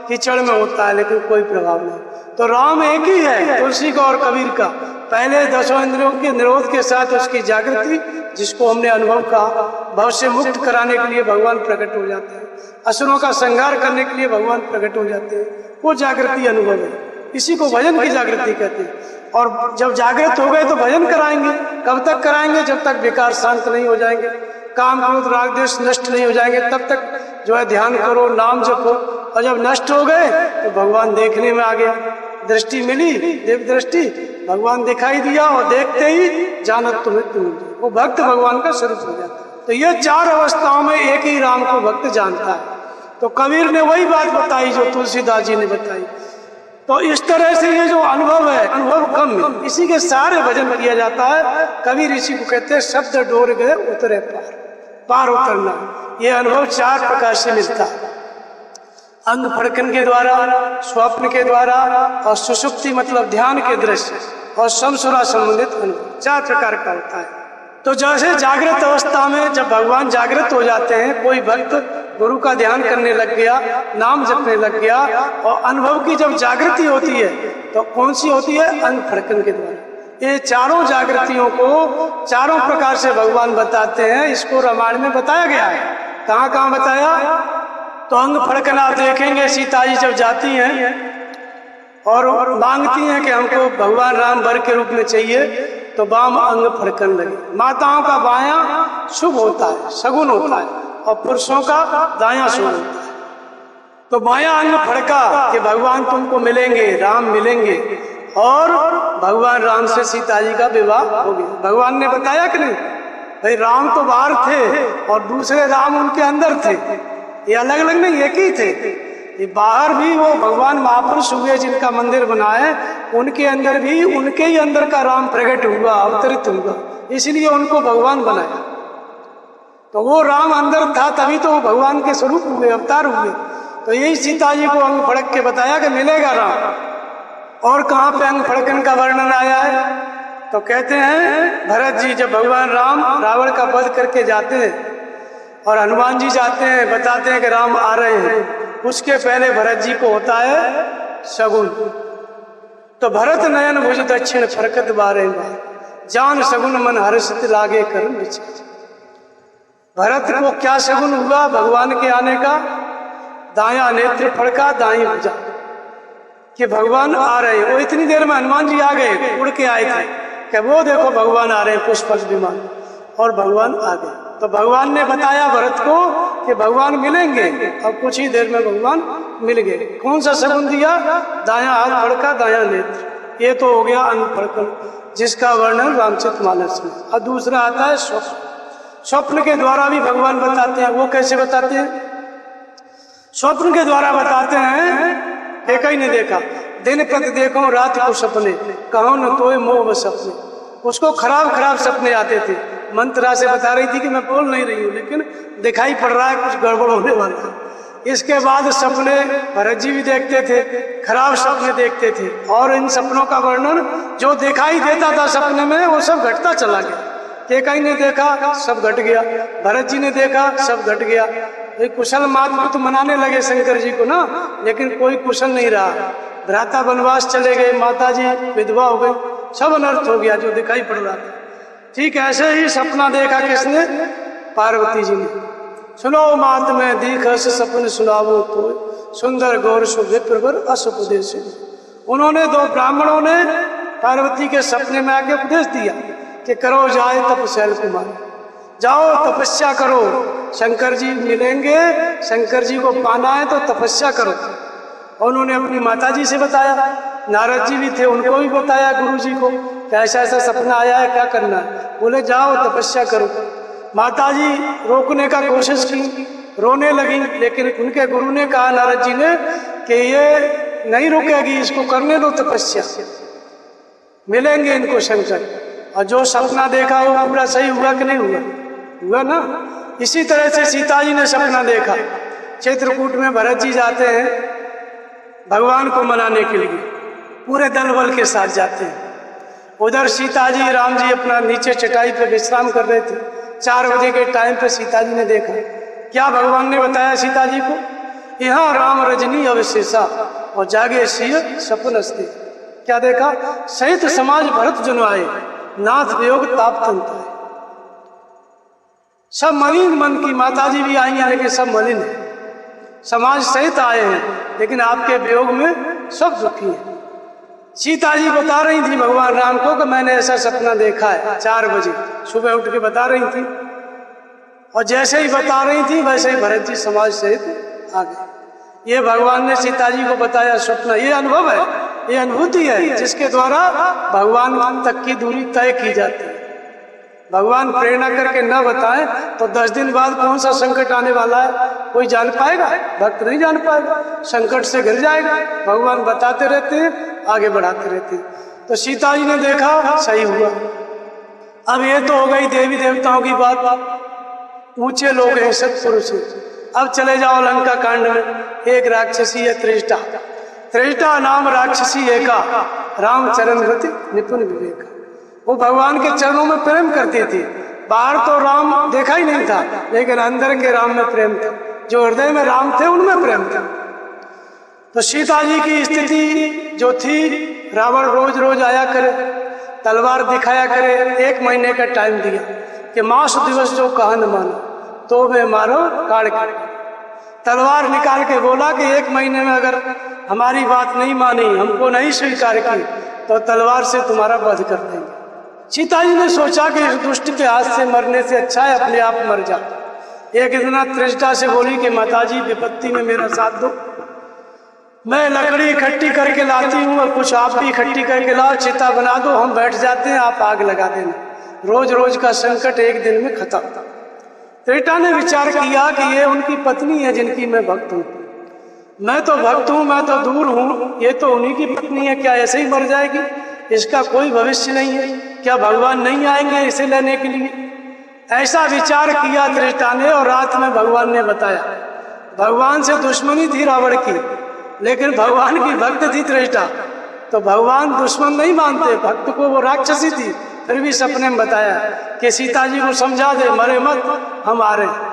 कीचड़ में होता है लेकिन कोई प्रभाव नहीं। तो राम एक ही है, तुलसी का और कबीर का। पहले 10 इंद्रियों के निरोध के साथ उसकी जागृति, जिसको हमने अनुभव कहा, भव से मुक्त कराने के लिए भगवान प्रकट हो जाते हैं, असुरों का संहार करने के लिए भगवान प्रकट हो जाते हैं, वो जागृति अनुभव है। इसी को भजन की जागृति कहते हैं। और जब जागृत हो गए तो भजन कराएंगे। कब तक कराएंगे, जब तक विकार शांत नहीं हो जाएंगे, काम क्रोध राग द्वेष नष्ट नहीं हो जाएंगे, तब तक जो है ध्यान करो, नाम जपो। और जब नष्ट हो गए तो भगवान देखने में आ गया, दृष्टि मिली, देव दृष्टि, भगवान दिखाई दिया और देखते ही जानत तुम्हें तुम, वो भक्त भगवान का स्वरूप हो जाता है। तो ये 4 अवस्थाओं में एक ही राम को भक्त जानता है। तो कबीर ने वही बात बताई जो तुलसीदास जी ने बताई। तो इस तरह से ये जो अनुभव है, अनुभव गम्य, इसी के सारे भजन किया जाता है। कबीर इसी को कहते हैं शब्द डोर गए उतरे पार, पार उतरना। ये अनुभव 4 प्रकार से मिलता है, अंग फड़कन के द्वारा, स्वप्न के द्वारा, और सुषुप्ति मतलब ध्यान के दृश्य, और समसुरा संबंधित अनुभव 4 प्रकार का होता है। तो जैसे जागृत अवस्था में जब भगवान जागृत हो जाते हैं, कोई भक्त गुरु का ध्यान करने लग गया, नाम जपने लग गया, और अनुभव की जब जागृति होती है तो कौन सी होती है, अंग फड़कन के द्वारा। ये चारों जागृतियों को 4 प्रकार से भगवान बताते हैं। इसको रामायण में बताया गया है। कहाँ कहाँ बताया, तो अंग फड़कन आप देखेंगे, सीता जी जब जाती हैं और मांगती हैं कि हमको भगवान राम वर के रूप में चाहिए, तो बाम अंग फड़कन लगे। माताओं का बायां शुभ होता है, सगुन होता है, और पुरुषों का दायां शुभ होता है। तो बायां अंग फड़का कि भगवान तुमको मिलेंगे, राम मिलेंगे, और भगवान राम से सीता जी का विवाह हो गया। भगवान ने बताया कि नहीं, भाई राम तो बाहर थे और दूसरे राम उनके अंदर थे, ये अलग अलग नहीं, एक ही थे। ये बाहर भी वो भगवान महापुरुष हुए जिनका मंदिर बना है, उनके अंदर भी उनके ही अंदर का राम प्रकट हुआ, अवतरित हुआ, इसलिए उनको भगवान बनाया। तो वो राम अंदर था, तभी तो वो भगवान के स्वरूप हुए, अवतार हुए। तो यही सीता जी को अंग फड़क के बताया कि मिलेगा राम। और कहाँ पे अंग फड़कन का वर्णन आया है, तो कहते हैं भरत जी जब भगवान राम रावण का वध करके जाते हैं और हनुमान जी जाते हैं, बताते हैं कि राम आ रहे हैं, उसके पहले भरत जी को होता है शगुन। तो भरत नयन भुज दक्षिण फरकत बारे बार, जान शगुन मन हर्षित लागे कर्म विचार। भरत को क्या शगुन हुआ भगवान के आने का, दाया नेत्र फड़का दाई भुजा कि भगवान आ रहे हैं। वो इतनी देर में हनुमान जी आ गए, उड़ के आए थे कि वो देखो भगवान आ रहे हैं पुष्पक विमान, और भगवान आ गए। तो भगवान ने बताया भरत को कि भगवान मिलेंगे, अब कुछ ही देर में भगवान मिल गए। कौन सा शगुन दिया, दायां हाथ फड़का दायां नेत्र, ये तो हो गया अंग फड़कन, जिसका वर्णन रामचरितमानस में। और दूसरा आता है स्वप्न। स्वप्न के द्वारा भी भगवान बताते हैं। वो कैसे बताते हैं, स्वप्न के द्वारा बताते हैं। एक ही ने देखा, दिन प्रति देखो रात को सपने, कहो न तोय मोह सपने। उसको खराब खराब सपने आते थे। मंत्रा से बता रही थी कि मैं बोल नहीं रही हूँ, लेकिन दिखाई पड़ रहा है कुछ गड़बड़ होने वाला। इसके बाद सपने भरत जी भी देखते थे, खराब सपने देखते थे, और इन सपनों का वर्णन जो दिखाई देता था सपने में वो सब घटता चला गया। केकई ने देखा सब घट गया, भरत जी ने देखा सब घट गया। कुशल मात तो मनाने लगे शंकर जी को ना, लेकिन कोई कुशल नहीं रहा। भ्राता वनवास चले गए, माता जी विधवा हो गई, सब अनर्थ हो गया जो दिखाई पड़ रहा था। ठीक ऐसे ही सपना देखा किसने, पार्वती जी ने। सुनो मात में दीखस सपन सुनावो तो, सुंदर गौर सुविप्रवर अस उपदेश। उन्होंने 2 ब्राह्मणों ने पार्वती के सपने में आके उपदेश दिया कि करो जाए तप शैल कुमार, जाओ तपस्या करो, शंकर जी मिलेंगे, शंकर जी को पाना है तो तपस्या करो। और उन्होंने अपनी माता जी से बताया, नारद जी भी थे, उनको भी बताया गुरु जी को कि ऐसा ऐसा सपना आया है, क्या करना है। बोले जाओ तपस्या करो। माता जी रोकने का कोशिश की, रोने लगी, लेकिन उनके गुरु ने कहा नारद जी ने कि ये नहीं रुकेगी, इसको करने दो तपस्या, मिलेंगे इनको शंकर। और जो सपना देखा वो पूरा सही हुआ कि नहीं हुआ? हुआ ना। इसी तरह से सीता जी ने सपना देखा। चित्रकूट में भरत जी जाते हैं भगवान को मनाने के लिए, पूरे दल बल के साथ जाते हैं। उधर सीता जी राम जी अपना नीचे चटाई पे विश्राम कर रहे थे। 4 बजे के टाइम पे सीता जी ने देखा। क्या भगवान ने बताया सीता जी को? यहाँ राम रजनी अवशेषा और जागे सिय सपन अस्ते। क्या देखा? सहित समाज भरत जन आए, नाथ वियोग ताप तंत आए। सब मलिन मन की, माता जी भी आई हैं लेकिन सब मलिन है। समाज सहित आए हैं लेकिन आपके वियोग में सब दुखी हैं। सीता जी बता रही थी भगवान राम को कि मैंने ऐसा सपना देखा है। 4 बजे सुबह उठ के बता रही थी, और जैसे ही बता रही थी वैसे ही भरत जी समाज सहित आ गए। ये भगवान ने सीता जी को बताया स्वप्न। ये अनुभव है, ये अनुभूति है जिसके द्वारा भगवान तक की दूरी तय की जाती है। भगवान प्रेरणा करके न बताएं तो 10 दिन बाद कौन सा संकट आने वाला है कोई जान पाएगा? भक्त नहीं जान पाएगा, संकट से घिर जाएगा। भगवान बताते रहते हैं, आगे बढ़ाते रहते हैं। तो सीता जी ने देखा, सही हुआ। अब ये तो हो गई देवी देवताओं की बात, ऊंचे लोग हैं, सत्पुरुष हैं। अब चले जाओ लंका कांड में। एक राक्षसी है त्रिष्टा। त्रिष्टा नाम राक्षसी एका, राम चरण व्रत निपुण विवेका। वो भगवान के चरणों में प्रेम करती थी। बाहर तो राम देखा ही नहीं था, लेकिन अंदर के राम में प्रेम था। जो हृदय में राम थे उनमें प्रेम था। तो सीता जी की स्थिति जो थी, रावण रोज रोज आया करे, तलवार दिखाया करे। 1 महीने का टाइम दिया कि मास दिवस जो कहा न मानो तो मैं मारो काट के। तलवार निकाल के बोला कि 1 महीने में अगर हमारी बात नहीं मानी, हमको नहीं स्वीकार की, तो तलवार से तुम्हारा वध कर देंगे। सीता जी ने सोचा कि इस दुष्ट के हाथ से मरने से अच्छा है अपने आप मर जा। एक इतना त्रिष्टा से बोली कि माताजी विपत्ति में मेरा साथ दो, मैं लकड़ी इकट्ठी करके लाती हूँ और कुछ आप भी इकट्ठी करके लाओ, चिता बना दो, हम बैठ जाते हैं, आप आग लगा देना, रोज रोज का संकट एक दिन में खत्म। त्रिष्टा ने विचार किया कि ये उनकी पत्नी है जिनकी मैं भक्त हूँ। मैं तो भक्त हूँ, मैं तो दूर हूँ, ये तो उन्हीं की पत्नी है, क्या ऐसे ही मर जाएगी? इसका कोई भविष्य नहीं है, क्या भगवान नहीं आएंगे इसे लेने के लिए? ऐसा विचार किया त्रिष्टा ने, और रात में भगवान ने बताया। भगवान से दुश्मनी थी रावण की, लेकिन भगवान की भक्त थी त्रिष्टा, तो भगवान दुश्मन नहीं मानते भक्त को, वो राक्षसी थी। फिर भी सपने में बताया कि सीता जी को समझा दे, मरे मत, हम आ रहे।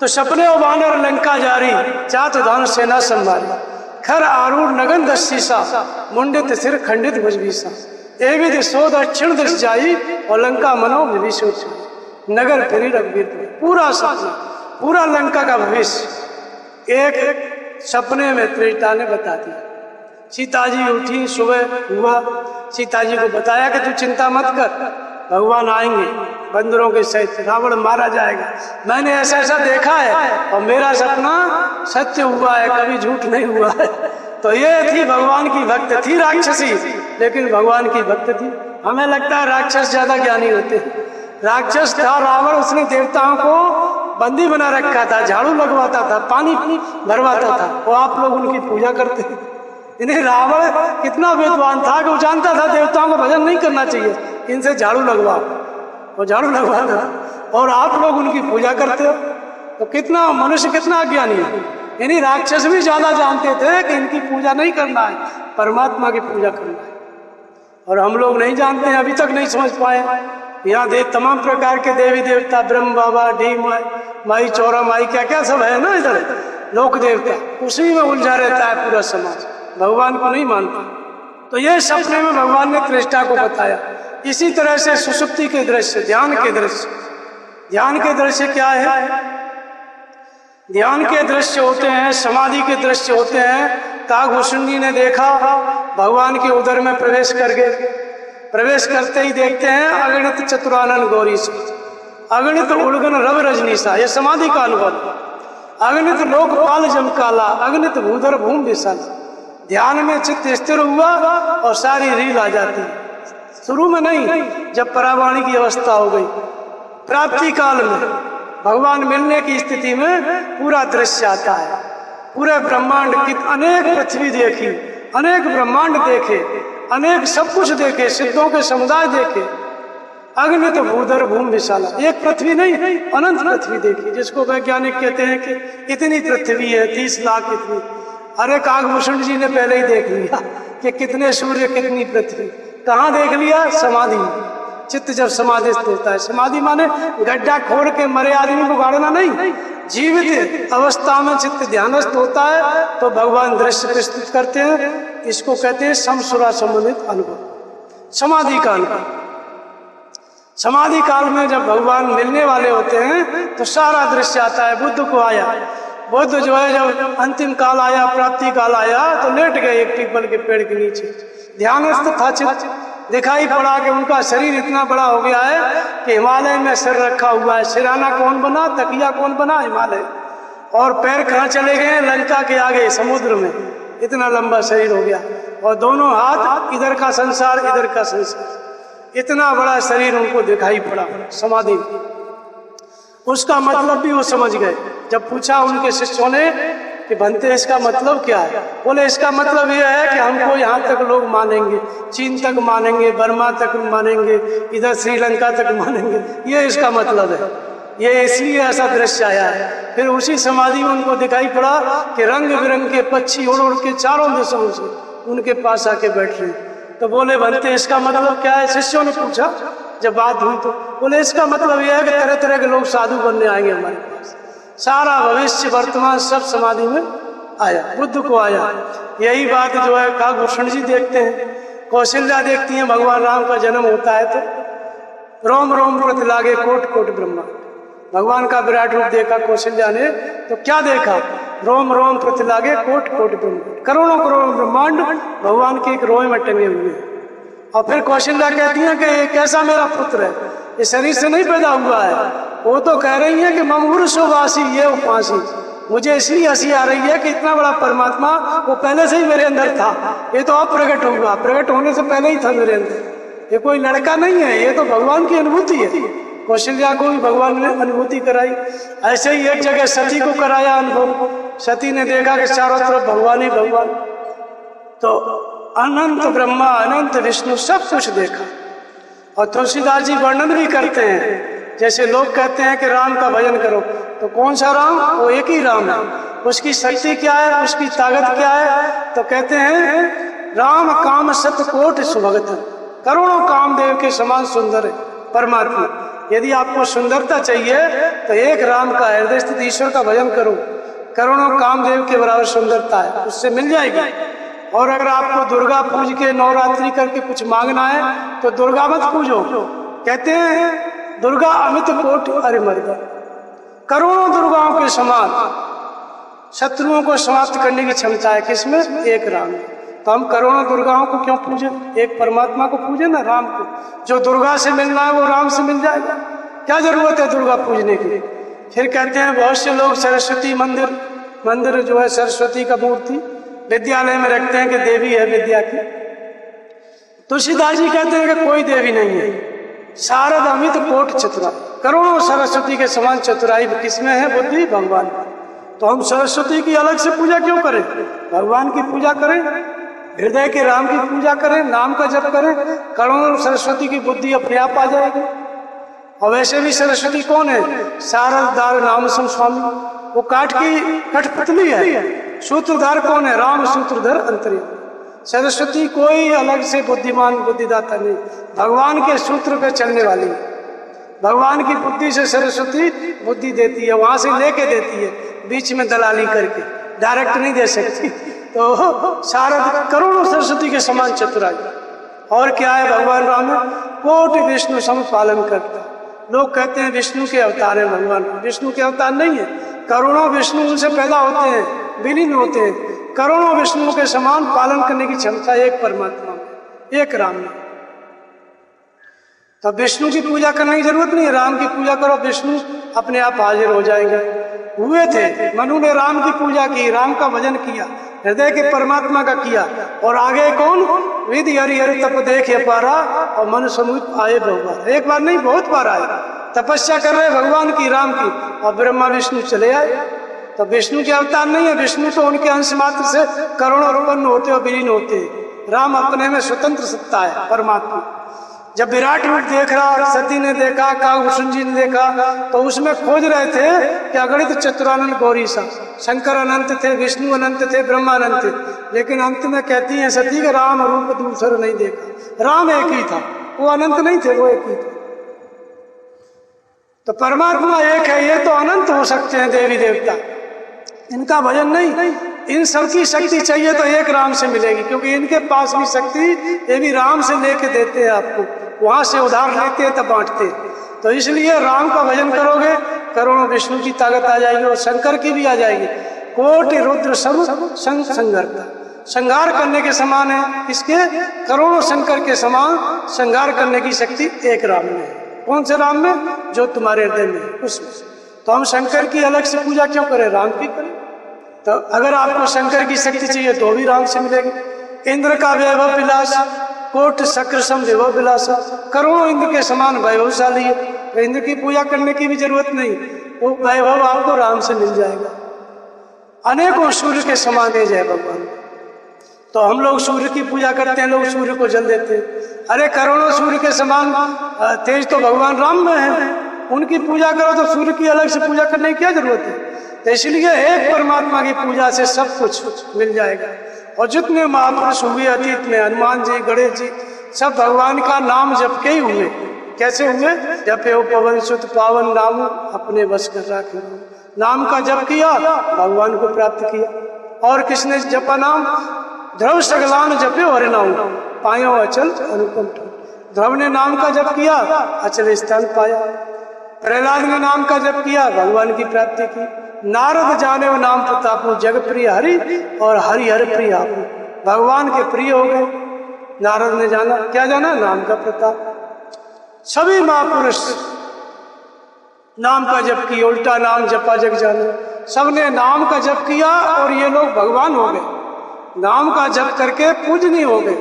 तो सपने और वानर लंका जारी, चात धान सेना संभारी, खर आरूढ़ नगन दशीसा, मुंडित सिर खंडित भुजबीसा, एवं दिशो दक्षिण दिश जाई, और लंका मनो विभीषण नगर फिरी रघुवीर। पूरा सपना, पूरा लंका का भविष्य एक सपने में त्रिष्टा ने बता दिया। सीता जी उठी, सुबह हुआ, सीता जी को बताया कि तू चिंता मत कर, भगवान आएंगे बंदरों के सहित, रावण मारा जाएगा। मैंने ऐसा ऐसा देखा है और मेरा सपना सत्य हुआ है, कभी झूठ नहीं हुआ है। तो ये थी भगवान की भक्त, थी राक्षसी लेकिन भगवान की भक्त थी। हमें लगता है राक्षस ज्यादा ज्ञानी होते हैं। राक्षस था रावण, उसने देवताओं को बंदी बना रखा था, झाड़ू लगवाता था, पानी भरवाता था, और आप लोग उनकी पूजा करते हैं। इन्हें रावण कितना विद्वान था कि वो जानता था देवताओं को भजन नहीं करना चाहिए, इनसे झाड़ू लगवाओ, वो झाड़ू लगवाता था, और आप लोग उनकी पूजा करते हो। तो कितना मनुष्य कितना अज्ञानी है। यानी राक्षस भी ज्यादा जानते थे कि इनकी पूजा नहीं करना है, परमात्मा की पूजा करना है। और हम लोग नहीं जानते हैं, अभी तक नहीं समझ पाए। यहाँ तमाम प्रकार के देवी देवता, ब्रह्म बाबा, डी माई, चौरा माई, क्या क्या सब है ना इधर, लोक देवता, उसी में उलझा रहता है पूरा समाज, भगवान को नहीं मानता। तो ये सपने में भगवान ने त्रिष्टा को बताया। इसी तरह से सुषुप्ति के दृश्य, ध्यान के दृश्य, ध्यान के दृश्य क्या है? ध्यान के दृश्य होते हैं, समाधि के दृश्य होते हैं। काकभूषुंडी ने देखा भगवान के उदर में प्रवेश करके, प्रवेश करते ही देखते हैं अगणित चतुरानन गौरी से। अगणित उड़गन रव रजनीसा, ये समाधि का अनुभव। अगणित लोकपाल जमकाला, अगणित भूधर भूम विशाल। ध्यान में चित्त स्थिर हुआ और सारी रील आ जाती है। शुरू में नहीं, जब परावाणी की अवस्था हो गई, प्राप्ति काल में भगवान मिलने की स्थिति में पूरा दृश्य आता है। पूरे ब्रह्मांड की अनेक पृथ्वी देखी, अनेक ब्रह्मांड देखे, अनेक सब कुछ देखे, सिद्धों के समुदाय देखे। अगणित भूधर भूम विशाला, एक पृथ्वी नहीं अनंत पृथ्वी देखी, जिसको वैज्ञानिक कहते हैं कि इतनी पृथ्वी है, 30 लाख इतनी। अरे काकभूषण जी ने पहले ही देख लिया कि कितने सूर्य कितनी पृथ्वी। कहाँ देख लिया? समाधि में। चित्त जब समाधिस्थ होता है, समाधि माने गड्ढा खोद के मरे आदमी को गाड़ना नहीं, जीवित अवस्था में चित्त ध्यानस्थ होता है तो भगवान दृश्य प्रस्तुत करते हैं। इसको कहते हैं समसुरा संबंधित अनुभव, समाधि का अनुभव। समाधि काल में जब भगवान मिलने वाले होते हैं तो सारा दृश्य आता है। बुद्ध को आया, बुद्ध जो है जब अंतिम काल आया, प्राप्ति काल आया, तो लेट गए एक पीपल के पेड़ के नीचे, ध्यानस्थ था चित्त। दिखाई पड़ा कि उनका शरीर इतना बड़ा हो गया है कि हिमालय में सिर रखा हुआ है। सिराना कौन बना, तकिया कौन बना? हिमालय। और पैर कहाँ चले गए? लंका के आगे समुद्र में। इतना लंबा शरीर हो गया और दोनों हाथ, इधर का संसार इधर का संसार, इतना बड़ा शरीर उनको दिखाई पड़ा समाधि। उसका मतलब भी वो समझ गए। जब पूछा उनके शिष्यों ने कि बनते इसका मतलब क्या है, बोले इसका मतलब यह है कि हमको यहाँ तक लोग मानेंगे, चीन तक मानेंगे, बर्मा तक मानेंगे, इधर श्रीलंका तक मानेंगे, ये इसका मतलब है। ये इसलिए ऐसा दृश्य आया है। फिर उसी समाधि में उनको दिखाई पड़ा कि रंग बिरंग के पक्षी उड़ उड़ के चारों दिशाओं से उनके पास आके बैठ रहे हैं। तो बोले बनते इसका मतलब क्या है? शिष्यों ने पूछा जब बात हुई तो बोले इसका मतलब यह है कि तरह तरह के लोग साधु बनने आएंगे हमारे पास। सारा भविष्य वर्तमान सब समाधि में आया, बुद्ध को आया। यही बात जो है काकभूषण जी देखते हैं, कौशल्या देखती हैं। भगवान राम का जन्म होता है तो रोम रोम प्रति लागे कोट कोट ब्रह्मांड। भगवान का विराट रूप देखा कौशल्या ने तो क्या देखा? रोम रोम प्रति लागे कोट कोट ब्रह्मांड, करोड़ों करोड़ों ब्रह्मांड भगवान के एक रोए में टंगे हुए हैं। और फिर कौशल्या कहती है कि ये कैसा मेरा पुत्र है, ये शरीर से नहीं पैदा हुआ है। वो तो कह रही है कि ममूर सुवासी ये उपासी। मुझे इसलिए हंसी आ रही है कि इतना बड़ा परमात्मा वो पहले से ही मेरे अंदर था, ये तो अब प्रकट होगा, प्रकट होने से पहले ही था मेरे अंदर। ये कोई लड़का नहीं है, ये तो भगवान की अनुभूति है। कौशल्या को भी भगवान ने अनुभूति कराई। ऐसे ही एक जगह सती को कराया अनुभव। सती ने देखा कि चारों तरफ भगवान ही भगवान, तो अनंत ब्रह्मा अनंत विष्णु सब कुछ देखा। और तुलसीदास जी वर्णन भी करते हैं, जैसे लोग कहते हैं कि राम का भजन करो, तो कौन सा राम? वो एक ही राम है। उसकी शक्ति क्या है, उसकी ताकत क्या है? तो कहते हैं राम काम सत कोट सुभगत, करोड़ों कामदेव के समान सुंदर है परमात्मा। यदि आपको सुंदरता चाहिए तो एक राम का हृदय स्थित ईश्वर का भजन करो, करोड़ों कामदेव के बराबर सुंदरता है, उससे मिल जाएगी। और अगर आपको दुर्गा पूज के नवरात्रि करके कुछ मांगना है तो दुर्गा मत पूजो। कहते हैं दुर्गा अमित कोटि अरिमर्दन, करोड़ों दुर्गाओं के समान शत्रुओं को समाप्त करने की क्षमता है किसमें? एक राम में। तो हम करोड़ों दुर्गाओं को क्यों पूजे? एक परमात्मा को पूजे ना, राम को। जो दुर्गा से मिलना है वो राम से मिल जाएगा। क्या जरूरत है दुर्गा पूजने की? फिर कहते हैं बहुत से लोग सरस्वती मंदिर जो है सरस्वती का मूर्ति विद्यालय में रखते हैं कि देवी है विद्या की। तुलसीदास जी कहते हैं कि कोई देवी नहीं है। शारद अमित कोट चतुराई, करोड़ों सरस्वती के समान चतुराई किसमें है? बुद्धि, भगवान। तो हम सरस्वती की अलग से पूजा क्यों करें? भगवान की पूजा करें, हृदय के राम की पूजा करें, नाम का जप करें, करोड़ों सरस्वती की बुद्धि अपने आप आ जाएगी। और वैसे भी सरस्वती कौन है? शारदार नाम सम स्वामी, वो काठ की कठपुतली है। सूत्रधार कौन है? राम सूत्रधर अंतर्यामी। सरस्वती कोई अलग से बुद्धिमान बुद्धिदाता नहीं, भगवान के सूत्र पे चलने वाली है। भगवान की बुद्धि से सरस्वती बुद्धि देती है, वहां से लेके देती है, बीच में दलाली करके डायरेक्ट नहीं दे सकती। तो शारद करोड़ों सरस्वती के समान चतुराई। और क्या है भगवान राम में? कोटि विष्णु सम पालन करता। लोग कहते हैं विष्णु के अवतार है भगवान, विष्णु के अवतार नहीं है। करोड़ों विष्णु उनसे पैदा होते हैं, विलीन होते हैं। करोड़ों विष्णुओं के समान पालन करने की क्षमता एक परमात्मा में, एक राम में। तो विष्णु की पूजा करने की जरूरत नहीं है, राम की पूजा करो, विष्णु अपने आप हाजिर हो जाएंगे। हुए थे, मनु ने राम की पूजा की, राम का भजन किया, हृदय के परमात्मा का किया, और आगे कौन? विधि हरि हरि तप देखे पारा और मनु समीप आए बहुबार। एक बार नहीं, बहुत बार आए, तपस्या कर रहे भगवान की, राम की, और ब्रह्मा विष्णु चले आए। तो विष्णु के अवतार नहीं है, विष्णु तो उनके अंश मात्र से करोड़ों उत्पन्न होते और विलीन होते। राम अपने में स्वतंत्र सत्ता है, परमात्मा। जब विराट रूप देख रहा, सती ने देखा, काकभूषण जी ने देखा, तो उसमें खोज रहे थे कि अगणित चतुरानंद गौरी सा, शंकर अनंत थे, विष्णु अनंत थे, ब्रह्मा अनंत थे, लेकिन अंत में कहती है सती के राम रूप दूसरा नहीं देखा, राम एक ही था, वो अनंत नहीं थे, वो एक ही थे। तो परमात्मा एक है, ये तो अनंत हो सकते हैं देवी देवता, इनका भजन नहीं। इन सबकी शक्ति चाहिए तो एक राम से मिलेगी, क्योंकि इनके पास भी शक्ति ये भी राम से लेके देते हैं आपको, वहां से उधार लेते हैं तब बांटते हैं। तो इसलिए राम का भजन करोगे, करोड़ों विष्णु की ताकत आ जाएगी और शंकर की भी आ जाएगी। कोटि रुद्र सब संग संगरता, श्रृंगार करने के समान है, इसके करोड़ों शंकर के समान श्रृंगार करने की शक्ति एक राम में है। कौन से राम में? जो तुम्हारे हृदय में है, उसमें। तो हम शंकर की अलग से पूजा क्यों करें, राम की करें। तो अगर आपको शंकर की शक्ति चाहिए तो भी राम से मिलेगी। इंद्र का वैभव विलास, कोट शक्र सम विभव विलास, करोड़ों इंद्र के समान वैभवशाली है, तो इंद्र की पूजा करने की भी जरूरत नहीं, वो वैभव आपको राम से मिल जाएगा। अनेकों सूर्य के समान है जय भगवान। तो हम लोग सूर्य की पूजा करते हैं, लोग सूर्य को जल देते हैं। अरे करोड़ों सूर्य के समान तेज तो भगवान राम में है, उनकी पूजा करो, तो सूर्य की अलग से पूजा करने की क्या जरूरत है। तो इसलिए एक परमात्मा की पूजा से सब कुछ मिल जाएगा। और जितने महापुरुष हुए अतीत में, हनुमान जी, गणेश जी, सब भगवान का नाम जप के ही हुए। कैसे हुए? जपे हो पवन सुत पावन नाम अपने बस कर राखे, नाम का जप किया, भगवान को प्राप्त किया। और किसने जपा नाम? ध्रुव सगलान जपे हरि नाम पायो अचल अनुपम। ध्रुव ने नाम का जप किया, अचल स्थान पाया। प्रहलाद ने नाम का जप किया, भगवान की प्राप्ति की। नारद जाने वो नाम प्रताप जग प्रिय हरि और हरि हर प्रिय आप, भगवान के प्रिय हो गए। नारद ने जाना, क्या जाना? नाम का प्रताप। सभी महापुरुष नाम का जप किया, उल्टा नाम जपा जग जाने, सबने नाम का जप किया और ये लोग भगवान हो गए। नाम का जप करके पूजनीय हो गए।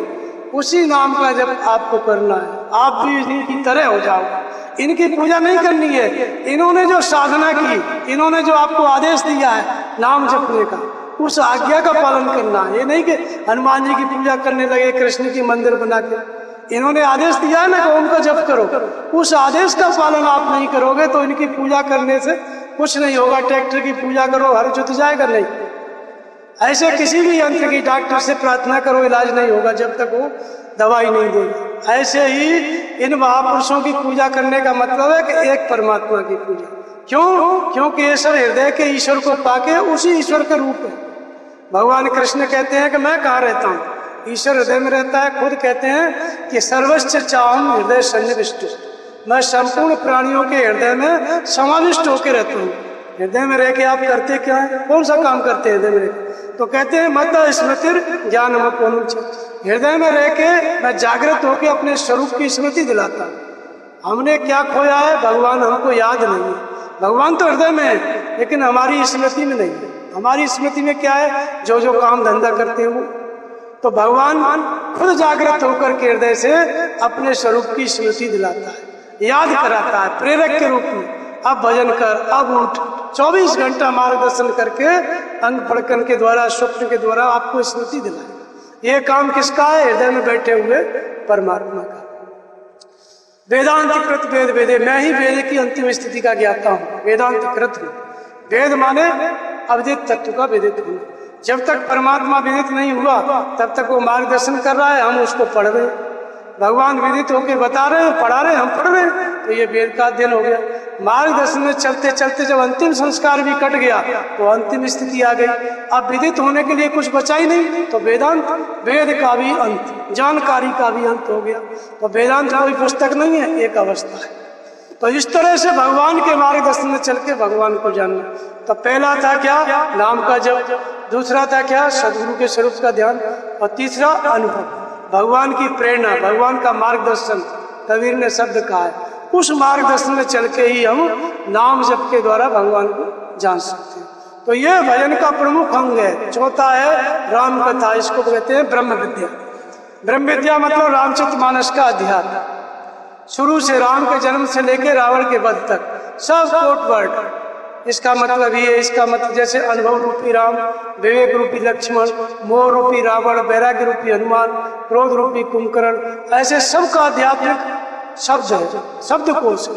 उसी नाम का जप आपको करना है, आप भी इनकी तरह हो जाओ। इनकी पूजा नहीं करनी है, इन्होंने जो साधना की, इन्होंने जो आपको आदेश दिया है नाम जपने का, उस आज्ञा का पालन करना है। ये नहीं कि हनुमान जी की पूजा करने लगे, कृष्ण की मंदिर बना के। इन्होंने आदेश दिया है ना कि उनका जप करो, उस आदेश का पालन आप नहीं करोगे तो इनकी पूजा करने से कुछ नहीं होगा। ट्रैक्टर की पूजा करो, हर जुत जाएगा नहीं। ऐसे किसी भी यंत्र की डॉक्टर से प्रार्थना करो, इलाज नहीं होगा जब तक वो दवाई नहीं देगा। ऐसे ही इन महापुरुषों की पूजा करने का मतलब है कि एक परमात्मा की पूजा। क्यों? क्योंकि ये सब हृदय के ईश्वर को पाके उसी ईश्वर का रूप है। भगवान कृष्ण कहते हैं कि मैं कहाँ रहता हूँ? ईश्वर हृदय में रहता है। खुद कहते हैं कि सर्वस्व चाहम हृदय सन्निविष्ट, मैं संपूर्ण प्राणियों के हृदय में समाविष्ट होकर रहता हूँ। हृदय में रह के आप करते क्या है? कौन सा काम करते हैं हृदय में? तो कहते हैं मत स्मृतिर ज्ञान हृदय में रह के मैं जागृत होकर अपने स्वरूप की स्मृति दिलाता। हमने क्या खोया है? भगवान हमको याद नहीं है। भगवान तो हृदय में है, लेकिन हमारी स्मृति में नहीं है। हमारी स्मृति में क्या है? जो जो काम धंधा करते हो। तो भगवान खुद जागृत होकर के हृदय से अपने स्वरूप की स्मृति दिलाता है, याद कराता है प्रेरक के रूप में। अब भजन कर, अब उठ, 24 घंटा मार्गदर्शन करके अंग फड़कन के द्वारा, स्वप्न के द्वारा आपको स्मृति दिलाए। ये काम किसका है? हृदय में बैठे हुए परमात्मा का। वेदांत कृत वेद वेदे, मैं ही वेद की अंतिम स्थिति का ज्ञाता हूँ। वेदांत कृत हूँ, वेद माने अविदित तत्व का वेदित होना। जब तक परमात्मा विदित नहीं हुआ तब तक वो मार्गदर्शन कर रहा है, हम उसको पढ़ रहे हैं। भगवान विदित होके बता रहे हैं, पढ़ा रहे हैं, हम पढ़ रहे हैं, तो ये वेद का अध्ययन हो गया। मार्गदर्शन में चलते चलते जब अंतिम संस्कार भी कट गया तो अंतिम स्थिति आ गई। अब विदित होने के लिए कुछ बचा ही नहीं, तो वेदांत, वेद का भी अंत, जानकारी का भी अंत हो गया। तो वेदांत कोई पुस्तक नहीं है, एक अवस्था है। तो इस तरह से भगवान के मार्गदर्शन में चल के भगवान को जानना। तो पहला था क्या? नाम का जप। दूसरा था क्या? सदगुरु के स्वरूप का ध्यान। और तीसरा अनुभव, भगवान की प्रेरणा, भगवान का मार्गदर्शन, कबीर ने शब्द कहा है। उस मार्गदर्शन में चल के ही हम नाम जप के द्वारा भगवान को जान सकते हैं। तो ये भजन का प्रमुख अंग है। चौथा है राम कथा, इसको कहते हैं ब्रह्म विद्या। ब्रह्म विद्या मतलब रामचरितमानस का अध्यात्म, शुरू से राम के जन्म से लेकर रावण के वध तक सब कोट वर्ड। इसका मतलब ये, इसका मतलब जैसे अनुभव रूपी राम, विवेक रूपी लक्ष्मण, मोह रूपी रावण, वैराग्य रूपी हनुमान, क्रोध रूपी कुंभकर्ण, ऐसे सबका आध्यात्मिक शब्द है, शब्दकोश है।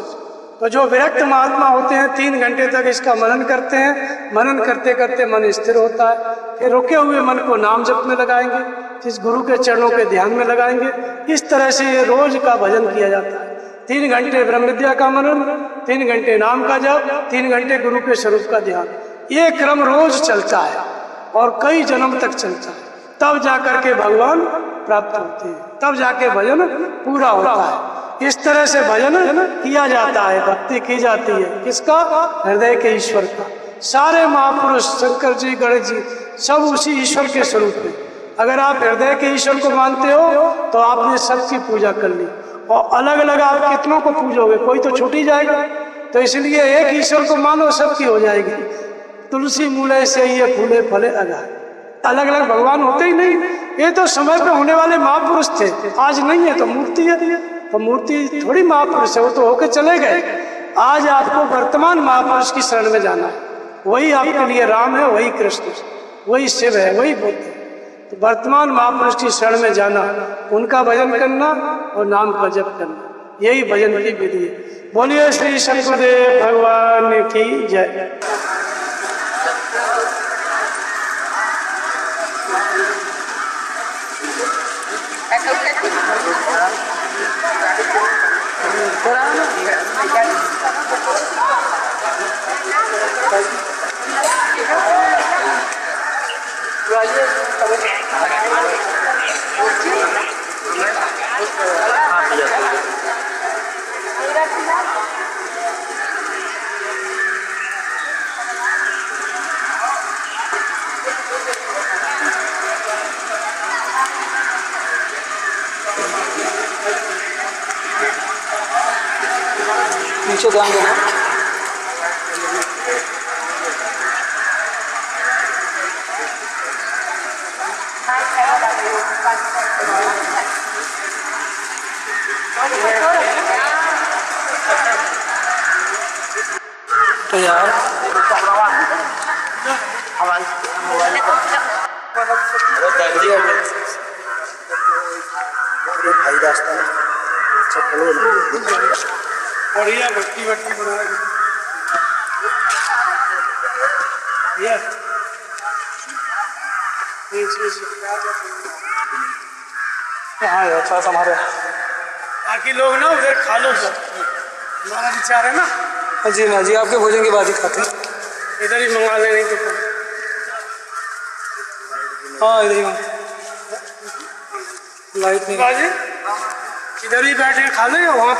तो जो विरक्त महात्मा होते हैं 3 घंटे तक इसका मनन करते हैं। मनन करते करते मन स्थिर होता है। फिर रुके हुए मन को नाम जप में लगाएंगे, जिस गुरु के चरणों के ध्यान में लगाएंगे। इस तरह से ये रोज का भजन किया जाता है। 3 घंटे ब्रह्म विद्या का मनन, 3 घंटे नाम का जप, 3 घंटे गुरु के स्वरूप का ध्यान। ये क्रम रोज चलता है और कई जन्म तक चलता है। तब जाकर के भगवान प्राप्त होते हैं, तब जाके भजन पूरा होता है। इस तरह से भजन किया जाता है, भक्ति की जाती है। किसका? हृदय के ईश्वर का। सारे महापुरुष शंकर जी, गणेश जी सब उसी ईश्वर के स्वरूप हैं। अगर आप हृदय के ईश्वर को मानते हो तो आपने सबकी पूजा कर ली, और अलग अलग आप कितनों को पूजोगे, कोई तो छूट ही जाएगा। तो इसलिए एक ईश्वर को मानो, सबकी हो जाएगी। तुलसी मूले से ये फूले फले अगाए। अलग अलग भगवान होते ही नहीं। ये तो समय पे होने वाले महापुरुष थे, आज नहीं है तो मूर्ति है। तो मूर्ति थोड़ी महापुरुष है, वो तो होके चले गए। आज आपको वर्तमान महापुरुष की शरण में जाना है। वही आपके लिए राम है, वही कृष्ण है, वही शिव है, वही बुद्ध है। तो वर्तमान महापुरुष की शरण में जाना, उनका भजन करना और नाम का जप करना, यही भजन की विधि है। बोलिए श्री शंकरदेव भगवान की जय। नीचे ध्यान देना। तो यार भाई रास्ता बढ़िया भट्टी भट्टी बना अच्छा हमारे बाकी लोग ना उधर खा लो, सब हमारा विचार है ना। जी ना जी, आपके भोजन के बाद ही खाते हैं। इधर ही मंगा ले, नहीं तो हाँ इधर ही लाइट नहीं, इधर ही बैठ के खा ले। वहाँ